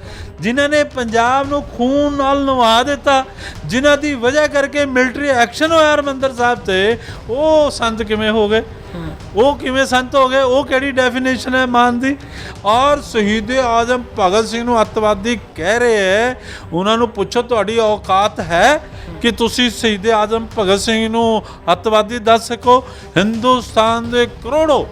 Speaker 1: ਜਿਨ੍ਹਾਂ ਨੇ ਪੰਜਾਬ ਨੂੰ ਖੂਨ ਨਾਲ ਨਵਾ ਦਿੱਤਾ, ਜਿਨ੍ਹਾਂ ਦੀ ਵਜ੍ਹਾ ਕਰਕੇ ਮਿਲਟਰੀ ਐਕਸ਼ਨ ਹੋਇਆ ਹਰਿਮੰਦਰ ਸਾਹਿਬ 'ਤੇ, ਉਹ ਸੰਤ ਕਿਵੇਂ ਹੋ ਗਏ? ਉਹ ਕਿਵੇਂ ਸੰਤ ਹੋ ਗਏ? ਉਹ ਕਿਹੜੀ ਡੈਫੀਨੇਸ਼ਨ ਹੈ ਮਾਨ ਦੀ? ਔਰ ਸ਼ਹੀਦ ਆਜ਼ਮ ਭਗਤ ਸਿੰਘ ਨੂੰ ਅੱਤਵਾਦੀ ਕਹਿ ਰਹੇ ਹੈ, ਉਹਨਾਂ ਨੂੰ ਪੁੱਛੋ ਤੁਹਾਡੀ ਔਕਾਤ ਹੈ ਕਿ ਤੁਸੀਂ ਸ਼ਹੀਦ ਆਜ਼ਮ ਭਗਤ ਸਿੰਘ ਨੂੰ ਅੱਤਵਾਦੀ ਦੱਸ ਸਕੋ? ਹਿੰਦੁਸਤਾਨ ਦੇ ਕਰੋੜੋਂ,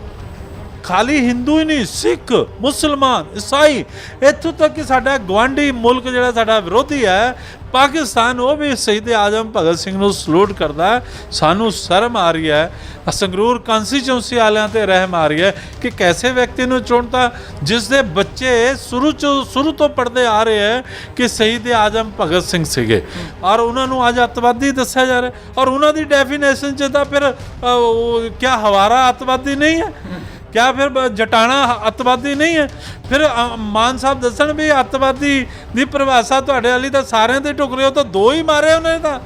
Speaker 1: ਖਾਲੀ ਹਿੰਦੂ ਹੀ ਨਹੀਂ, ਸਿੱਖ, ਮੁਸਲਮਾਨ, ਈਸਾਈ, ਇੱਥੋਂ ਤੱਕ ਕਿ ਸਾਡਾ ਗੁਆਂਢੀ ਮੁਲਕ ਜਿਹੜਾ ਸਾਡਾ ਵਿਰੋਧੀ ਹੈ ਪਾਕਿਸਤਾਨ, ਉਹ ਵੀ ਸ਼ਹੀਦ ਆਜ਼ਮ ਭਗਤ ਸਿੰਘ ਨੂੰ ਸਲੂਟ ਕਰਦਾ। ਸਾਨੂੰ ਸ਼ਰਮ ਆ ਰਹੀ ਹੈ, ਸੰਗਰੂਰ ਕੰਸਟੀਚੁਐਂਸੀ ਵਾਲਿਆਂ 'ਤੇ ਰਹਿਮ ਆ ਰਹੀ ਹੈ ਕਿ ਕੈਸੇ ਵਿਅਕਤੀ ਨੂੰ ਚੁਣਤਾ ਜਿਸ ਦੇ ਬੱਚੇ ਸ਼ੁਰੂ ਤੋਂ ਪੜ੍ਹਦੇ ਆ ਰਹੇ ਹੈ ਕਿ ਸ਼ਹੀਦ ਆਜ਼ਮ ਭਗਤ ਸਿੰਘ ਸੀਗੇ ਔਰ ਉਹਨਾਂ ਨੂੰ ਅੱਜ ਅੱਤਵਾਦੀ ਦੱਸਿਆ ਜਾ ਰਿਹਾ। ਔਰ ਉਹਨਾਂ ਦੀ ਡੈਫੀਨੇਸ਼ਨ 'ਚ ਤਾਂ ਫਿਰ ਕਿਆ ਹਵਾਰਾ ਅੱਤਵਾਦੀ ਨਹੀਂ ਹੈ? क्या फिर जटाना अतवादी नहीं है? फिर मान साहब दसन भी अतवादी की परिभाषा तुहाडे वाली तां सारिਆਂ ਦੇ टुकरे हो तो दो ही मारे उन्हें तां,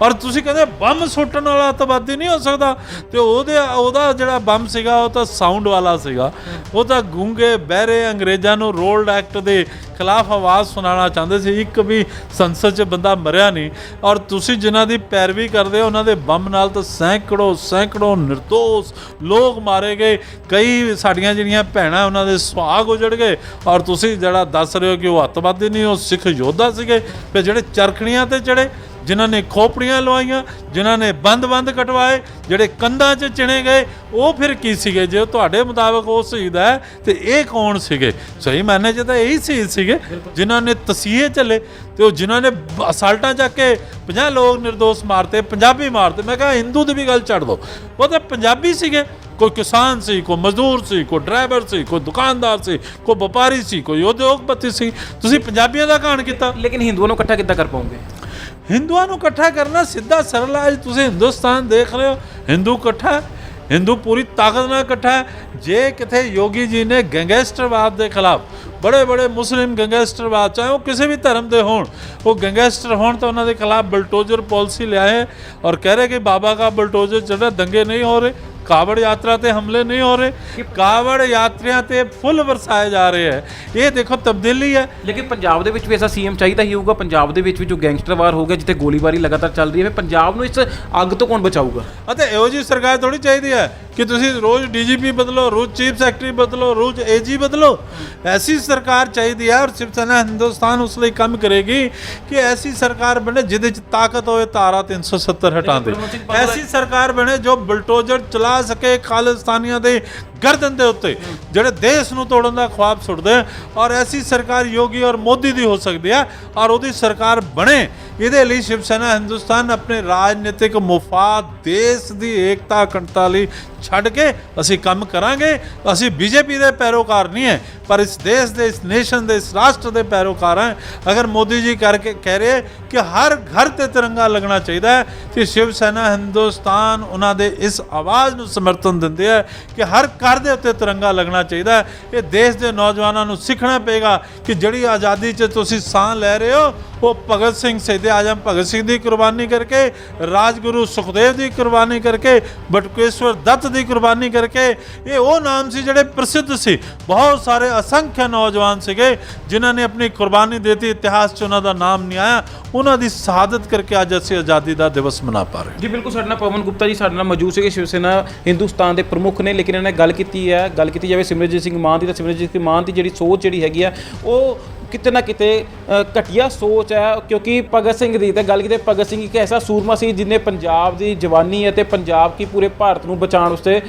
Speaker 1: और ਤੁਸੀਂ ਕਹਿੰਦੇ ਬੰਮ ਸੁੱਟਣ ਵਾਲਾ ਅੱਤਵਾਦੀ ਨਹੀਂ ਹੋ ਸਕਦਾ। ਤੇ ਉਹਦਾ ਜਿਹੜਾ ਬੰਮ ਸੀਗਾ ਉਹ ਤਾਂ ਸਾਊਂਡ ਵਾਲਾ ਸੀਗਾ, ਉਹ ਤਾਂ ਗੂੰਗੇ ਬਹਿਰੇ ਅੰਗਰੇਜ਼ਾਂ ਨੂੰ ਰੋਲਡ ਐਕਟ ਦੇ ਖਿਲਾਫ ਆਵਾਜ਼ ਸੁਣਾਉਣਾ ਚਾਹੁੰਦੇ ਸੀ। ਇੱਕ ਵੀ ਸੰਸਦ 'ਚ ਬੰਦਾ ਮਰਿਆ ਨਹੀਂ। ਔਰ ਤੁਸੀਂ ਜਿਨ੍ਹਾਂ ਦੀ ਪੈਰਵੀ ਕਰਦੇ ਹੋ ਉਹਨਾਂ ਦੇ ਬੰਮ ਨਾਲ ਤਾਂ ਸੈਂਕੜੋਂ ਨਿਰਦੋਸ਼ ਲੋਕ ਮਾਰੇ ਗਏ। ਕਈ ਸਾਡੀਆਂ ਜਿਹੜੀਆਂ ਭੈਣਾਂ ਉਹਨਾਂ ਦੇ ਸੁਹਾਗ ਉਜੜ ਗਏ। ਔਰ ਤੁਸੀਂ ਜਿਹੜਾ ਦੱਸ ਰਹੇ ਹੋ ਕਿ ਉਹ ਅੱਤਵਾਦੀ ਨਹੀਂ, ਉਹ ਸਿੱਖ ਯੋਧਾ ਸੀਗੇ। ਫਿਰ ਜਿਹੜੇ ਚਰਖੜੀਆਂ 'ਤੇ ਚੜੇ, ਜਿਨ੍ਹਾਂ ਨੇ ਖੋਪੜੀਆਂ ਲਵਾਈਆਂ, ਜਿਨ੍ਹਾਂ ਨੇ ਬੰਦ ਕਟਵਾਏ, ਜਿਹੜੇ ਕੰਧਾਂ 'ਚ ਚਿਣੇ ਗਏ, ਉਹ ਫਿਰ ਕੀ ਸੀਗੇ? ਜੇ ਤੁਹਾਡੇ ਮੁਤਾਬਕ ਉਹ ਸ਼ਹੀਦ ਹੈ ਤੇ ਇਹ ਕੌਣ ਸੀਗੇ? ਸਹੀ ਮਾਇਨੇ 'ਚ ਤਾਂ ਇਹੀ ਸ਼ਹੀਦ ਸੀਗੇ ਜਿਨ੍ਹਾਂ ਨੇ ਤਸੀਹੇ ਚੱਲੇ ਤੇ ਉਹ ਜਿਨ੍ਹਾਂ ਨੇ ਅਸਾਲਟਾਂ ਚੱਕ ਕੇ 50 ਲੋਕ ਨਿਰਦੋਸ਼ ਮਾਰਤੇ, ਪੰਜਾਬੀ ਮਾਰਤੇ। ਮੈਂ ਕਿਹਾ ਹਿੰਦੂ ਦੀ ਵੀ ਗੱਲ ਛੱਡ ਦਿਓ, ਉਹ ਤਾਂ ਪੰਜਾਬੀ ਸੀਗੇ। ਕੋਈ ਕਿਸਾਨ ਸੀ, ਕੋਈ ਮਜ਼ਦੂਰ ਸੀ, ਕੋਈ ਡਰਾਈਵਰ ਸੀ, ਕੋਈ ਦੁਕਾਨਦਾਰ ਸੀ, ਕੋਈ ਵਪਾਰੀ ਸੀ, ਕੋਈ ਉਦਯੋਗਪਤੀ ਸੀ। ਤੁਸੀਂ ਪੰਜਾਬੀਆਂ ਦਾ ਘਾਣ ਕੀਤਾ।
Speaker 2: ਲੇਕਿਨ ਹਿੰਦੂਆਂ ਨੂੰ ਇਕੱਠਾ ਕਿੱਦਾਂ ਕਰ ਪਾਉਂਗੇ?
Speaker 1: ਹਿੰਦੂਆਂ ਨੂੰ ਇਕੱਠਾ ਕਰਨਾ ਸਿੱਧਾ ਸਰਲ ਹੈ। ਤੁਸੀਂ ਹਿੰਦੁਸਤਾਨ ਦੇਖ ਰਹੇ ਹੋ, ਹਿੰਦੂ ਇਕੱਠਾ ਹੈ, ਹਿੰਦੂ ਪੂਰੀ ਤਾਕਤ ਨਾਲ ਇਕੱਠਾ ਹੈ। ਜੇ ਕਿਤੇ ਯੋਗੀ ਜੀ ਨੇ ਗੈਂਗਸਟਰਵਾਦ ਦੇ ਖਿਲਾਫ, ਬੜੇ ਮੁਸਲਿਮ ਗੈਂਗਸਟਰਵਾਦ, ਚਾਹੇ ਉਹ ਕਿਸੇ ਵੀ ਧਰਮ ਦੇ ਹੋਣ, ਉਹ ਗੈਂਗਸਟਰ ਹੋਣ ਤਾਂ ਉਹਨਾਂ ਦੇ ਖਿਲਾਫ ਬਲਟੋਜ਼ਰ ਪਾਲਿਸੀ ਲਿਆਏ ਔਰ ਕਹਿ ਰਹੇ ਕਿ ਬਾਬਾ का ਬਲਟੋਜ਼ਰ चल रहा, दंगे नहीं हो रहे, ਕਾਵੜ ਯਾਤਰਾ ਤੇ ਹਮਲੇ ਨਹੀਂ ਹੋ ਰਹੇ, ਕਾਵੜ ਯਾਤਰੀਆਂ ਤੇ ਫੁੱਲ ਵਰਸਾਏ ਜਾ ਰਹੇ ਹੈ। ਇਹ ਦੇਖੋ ਤਬਦੀਲੀ ਹੈ।
Speaker 2: ਲੇਕਿਨ ਪੰਜਾਬ ਦੇ ਵਿੱਚ ਵੀ ਐਸਾ ਸੀਐਮ ਚਾਹੀਦਾ ਹੀ ਹੋਊਗਾ। ਪੰਜਾਬ ਦੇ ਵਿੱਚ ਵੀ ਜੋ ਗੈਂਗਸਟਰਵਾਰ ਹੋ ਗਿਆ, ਜਿੱਥੇ ਗੋਲੀਬਾਰੀ ਲਗਾਤਾਰ ਚੱਲ ਰਹੀ ਹੈ, ਪੰਜਾਬ ਨੂੰ ਇਸ ਅੱਗ ਤੋਂ ਕੌਣ ਬਚਾਊਗਾ? ਅਤੇ
Speaker 1: ਇਹੋ ਜਿਹੀ ਸਰਕਾਰ ਥੋੜੀ ਚਾਹੀਦੀ ਹੈ ਕਿ ਤੁਸੀਂ ਰੋਜ਼ ਡੀਜੀਪੀ ਬਦਲੋ, ਰੋਜ਼ ਚੀਫ ਸੈਕਟਰੀ ਬਦਲੋ, ਰੋਜ਼ ਏਜੀ ਬਦਲੋ। ਐਸੀ ਸਰਕਾਰ ਚਾਹੀਦੀ ਹੈ ਔਰ ਸ਼ਿਵ ਸੈਨਾ ਹਿੰਦੁਸਤਾਨ ਉਸ ਲਈ ਕੰਮ ਕਰੇਗੀ ਕਿ ਐਸੀ ਸਰਕਾਰ ਬਣੇ ਜਿਹਦੇ 'ਚ ਤਾਕਤ ਹੋਏ ਧਾਰਾ 370 ਹਟਾਉਣ ਦੀ। ਐਸੀ ਸਰਕਾਰ ਬਣੇ ਜੋ ਬਲਟੋਜ਼ਰ ਚਲਾ ਸਕੇ, ਖਾਲਿਸਤਾਨੀਆਂ ਦੇ ਗਰਦਨ ਦੇ ਉੱਤੇ ਜਿਹੜੇ ਦੇਸ਼ ਨੂੰ ਤੋੜਨ ਦਾ ਖੁਆਬ ਸੁੱਟਦੇ ਆ। ਔਰ ਐਸੀ ਸਰਕਾਰ ਯੋਗੀ ਔਰ ਮੋਦੀ ਦੀ ਹੋ ਸਕਦੀ ਹੈ ਔਰ ਉਹਦੀ ਸਰਕਾਰ ਬਣੇ। ਇਹਦੇ ਲਈ ਸ਼ਿਵ ਸੈਨਾ ਹਿੰਦੁਸਤਾਨ ਆਪਣੇ ਰਾਜਨੀਤਿਕ ਮੁਫਾਦ, ਦੇਸ਼ ਦੀ ਏਕਤਾ ਅਖੰਡਤਾ ਲਈ ਛੱਡ ਕੇ ਅਸੀਂ ਕੰਮ ਕਰਾਂਗੇ। ਅਸੀਂ ਬੀਜੇਪੀ ਦੇ ਪੈਰੋਕਾਰ ਨਹੀਂ ਹੈ, ਪਰ ਇਸ ਦੇਸ਼ ਦੇ, ਇਸ ਨੇਸ਼ਨ ਦੇ, ਇਸ ਰਾਸ਼ਟਰ ਦੇ ਪੈਰੋਕਾਰ ਹਾਂ। ਅਗਰ ਮੋਦੀ ਜੀ ਕਰਕੇ ਕਹਿ ਰਹੇ ਕਿ ਹਰ ਘਰ ਤੇ ਤਿਰੰਗਾ ਲੱਗਣਾ ਚਾਹੀਦਾ ਹੈ ਤੇ ਸ਼ਿਵ ਸੈਨਾ ਹਿੰਦੁਸਤਾਨ ਉਹਨਾਂ ਦੇ ਇਸ ਆਵਾਜ਼ ਨੂੰ ਸਮਰਥਨ ਦਿੰਦੇ ਹੈ ਕਿ ਹਰ ਘਰ ਦੇ ਉੱਤੇ ਤਿਰੰਗਾ ਲੱਗਣਾ ਚਾਹੀਦਾ ਹੈ। ਇਹ ਦੇਸ਼ ਦੇ ਨੌਜਵਾਨਾਂ ਨੂੰ ਸਿੱਖਣਾ ਪਏਗਾ ਕਿ ਜਿਹੜੀ ਆਜ਼ਾਦੀ 'ਚ ਤੁਸੀਂ ਸਾਹ ਲੈ ਰਹੇ ਹੋ ਉਹ ਭਗਤ ਸਿੰਘ, ਸ਼ਹੀਦ ਆਜ਼ਮ ਭਗਤ ਸਿੰਘ ਦੀ ਕੁਰਬਾਨੀ ਕਰਕੇ, ਰਾਜਗੁਰੂ ਸੁਖਦੇਵ ਦੀ ਕੁਰਬਾਨੀ ਕਰਕੇ, ਬਟੁਕੇਸ਼ਵਰ ਦੱਤ ਦੀ ਕੁਰਬਾਨੀ ਕਰਕੇ, ਇਹ ਉਹ ਨਾਮ ਸੀ ਜਿਹੜੇ ਪ੍ਰਸਿੱਧ ਸੀ। ਬਹੁਤ ਸਾਰੇ ਅਸੰખ્य ਨੌਜਵਾਨ ਸੀਗੇ ਜਿਨ੍ਹਾਂ ਨੇ ਆਪਣੀ ਕੁਰਬਾਨੀ ਦਿੱਤੀ, ਇਤਿਹਾਸ 'ਚ ਉਹਨਾਂ ਦਾ ਨਾਮ ਨਹੀਂ ਆਇਆ। ਉਹਨਾਂ ਦੀ ਸ਼ਹਾਦਤ ਕਰਕੇ ਅੱਜ ਅਸੀਂ ਆਜ਼ਾਦੀ ਦਾ ਦਿਵਸ ਮਨਾ ਪਾ ਰਹੇ।
Speaker 2: ਜੀ ਬਿਲਕੁਲ, ਸਾਡੇ ਨਾਲ ਪਵਨ ਗੁਪਤਾ ਜੀ ਸਾਡੇ ਨਾਲ ਮੌਜੂਦ ਸੀਗੇ, ਸ਼ਿਵ ਸੈਨਾ ਹਿੰਦੁਸਤਾਨ ਦੇ ਪ੍ਰਮੁੱਖ ਨੇ। ਲੇਕਿਨ ਇਹਨਾਂ ਨੇ ਗੱਲ ਕੀਤੀ ਜਾਵੇ ਸਿਮਰਨਜੀਤ ਸਿੰਘ ਮਾਨ ਦੀ, ਤਾਂ ਸਿਮਰਨਜੀਤ ਸਿੰਘ ਮਾਨ ਦੀ ਜਿਹੜੀ ਸੋਚ ਜਿਹੜੀ ਹੈਗੀ ਆ ਉਹ ਕਿਤੇ ਨਾ ਕਿਤੇ ਘਟੀਆ ਸੋਚ ਹੈ। ਕਿਉਂਕਿ ਭਗਤ ਸਿੰਘ ਦੀ ਤਾਂ ਗੱਲ ਕੀਤੇ, ਭਗਤ ਸਿੰਘ ਇੱਕ ਐਸਾ ਸੂਰਮਾ ਸੀ ਜਿਹਨੇ ਪੰਜਾਬ ਦੀ ਜਵਾਨੀ ਅਤੇ ਪੰਜਾਬ ਕੀ ਪੂਰੇ ਭਾਰਤ ਨੂੰ ਬਚਾਉਣ ਵਾਸਤੇ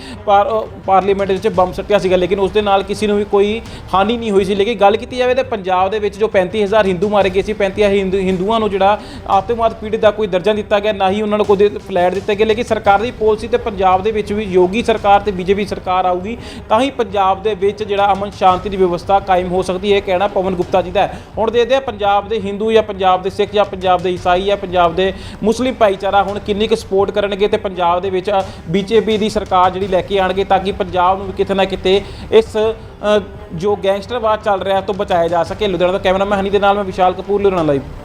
Speaker 2: ਪਾਰਲੀਮੈਂਟ ਵਿੱਚ ਬੰਬ ਸੱਟਿਆ ਸੀਗਾ, ਲੇਕਿਨ ਉਸ ਦੇ ਨਾਲ ਕਿਸੇ ਨੂੰ ਵੀ ਕੋਈ ਹਾਨੀ ਨਹੀਂ ਹੋਈ ਸੀ। ਲੇਕਿਨ ਗੱਲ ਕੀਤੀ ਜਾਵੇ ਤਾਂ ਪੰਜਾਬ ਦੇ ਵਿੱਚ ਜੋ 35,000 ਹਿੰਦੂ ਮਾਰੇ ਗਏ ਸੀ, 35,000 ਹਿੰਦੂਆਂ ਨੂੰ ਜਿਹੜਾ ਆਤੰਕਵਾਦ ਪੀੜਤ ਦਾ ਕੋਈ ਦਰਜਾ ਦਿੱਤਾ ਗਿਆ, ਨਾ ਹੀ ਉਹਨਾਂ ਨੂੰ ਕੋਈ ਫਲੈਟ ਦਿੱਤੇ ਗਏ। ਲੇਕਿਨ ਸਰਕਾਰ ਦੀ ਪਾਲਿਸੀ ਤੇ ਪੰਜਾਬ ਦੇ ਵਿੱਚ ਵੀ ਯੋਗੀ ਸਰਕਾਰ ਤੇ ਬੀਜੇਪੀ ਸਰਕਾਰ ਆਊਗੀ ਤਾਂ ਹੀ ਪੰਜਾਬ ਦੇ ਵਿੱਚ ਜਿਹੜਾ ਅਮਨ ਸ਼ਾਂਤੀ ਦੀ ਵਿਵਸਥਾ ਕਾਇਮ ਹੋ ਸਕਦੀ ਹੈ। ਇਹ ਕਹਿਣਾ ਪਵਨ ਗੁਪਤਾ ਜੀ ਦਾ ਹੈ। ਹੁਣ ਦੇਖਦੇ ਆ ਪੰਜਾਬ ਦੇ ਹਿੰਦੂ ਜਾਂ ਪੰਜਾਬ ਦੇ ਸਿੱਖ ਜਾਂ ਪੰਜਾਬ ਦੇ ਈਸਾਈ ਜਾਂ ਪੰਜਾਬ ਦੇ ਮੁਸਲਿਮ ਭਾਈਚਾਰਾ ਹੁਣ ਕਿੰਨੀ ਕੁ ਸਪੋਰਟ ਕਰਨਗੇ ਤੇ ਪੰਜਾਬ ਦੇ ਵਿੱਚ ਬੀਜੇਪੀ ਦੀ ਸਰਕਾਰ ਜਿਹੜੀ ਲੈ ਕੇ ਆਣਗੇ ਤਾਂ ਕਿ ਪੰਜਾਬ ਨੂੰ ਵੀ ਕਿਤੇ ਨਾ ਕਿਤੇ ਇਸ ਜੋ ਗੈਂਗਸਟਰਵਾਦ ਚੱਲ ਰਿਹਾ ਤੋਂ ਬਚਾਇਆ ਜਾ ਸਕੇ। ਲੁਧਿਆਣਾ ਦਾ ਕੈਮਰਾਮੈਨ ਹਨੀ ਦੇ ਨਾਲ ਮੈਂ ਵਿਸ਼ਾਲ ਕਪੂਰ, ਲੁਧਿਆਣਾ ਲਾਈਵ।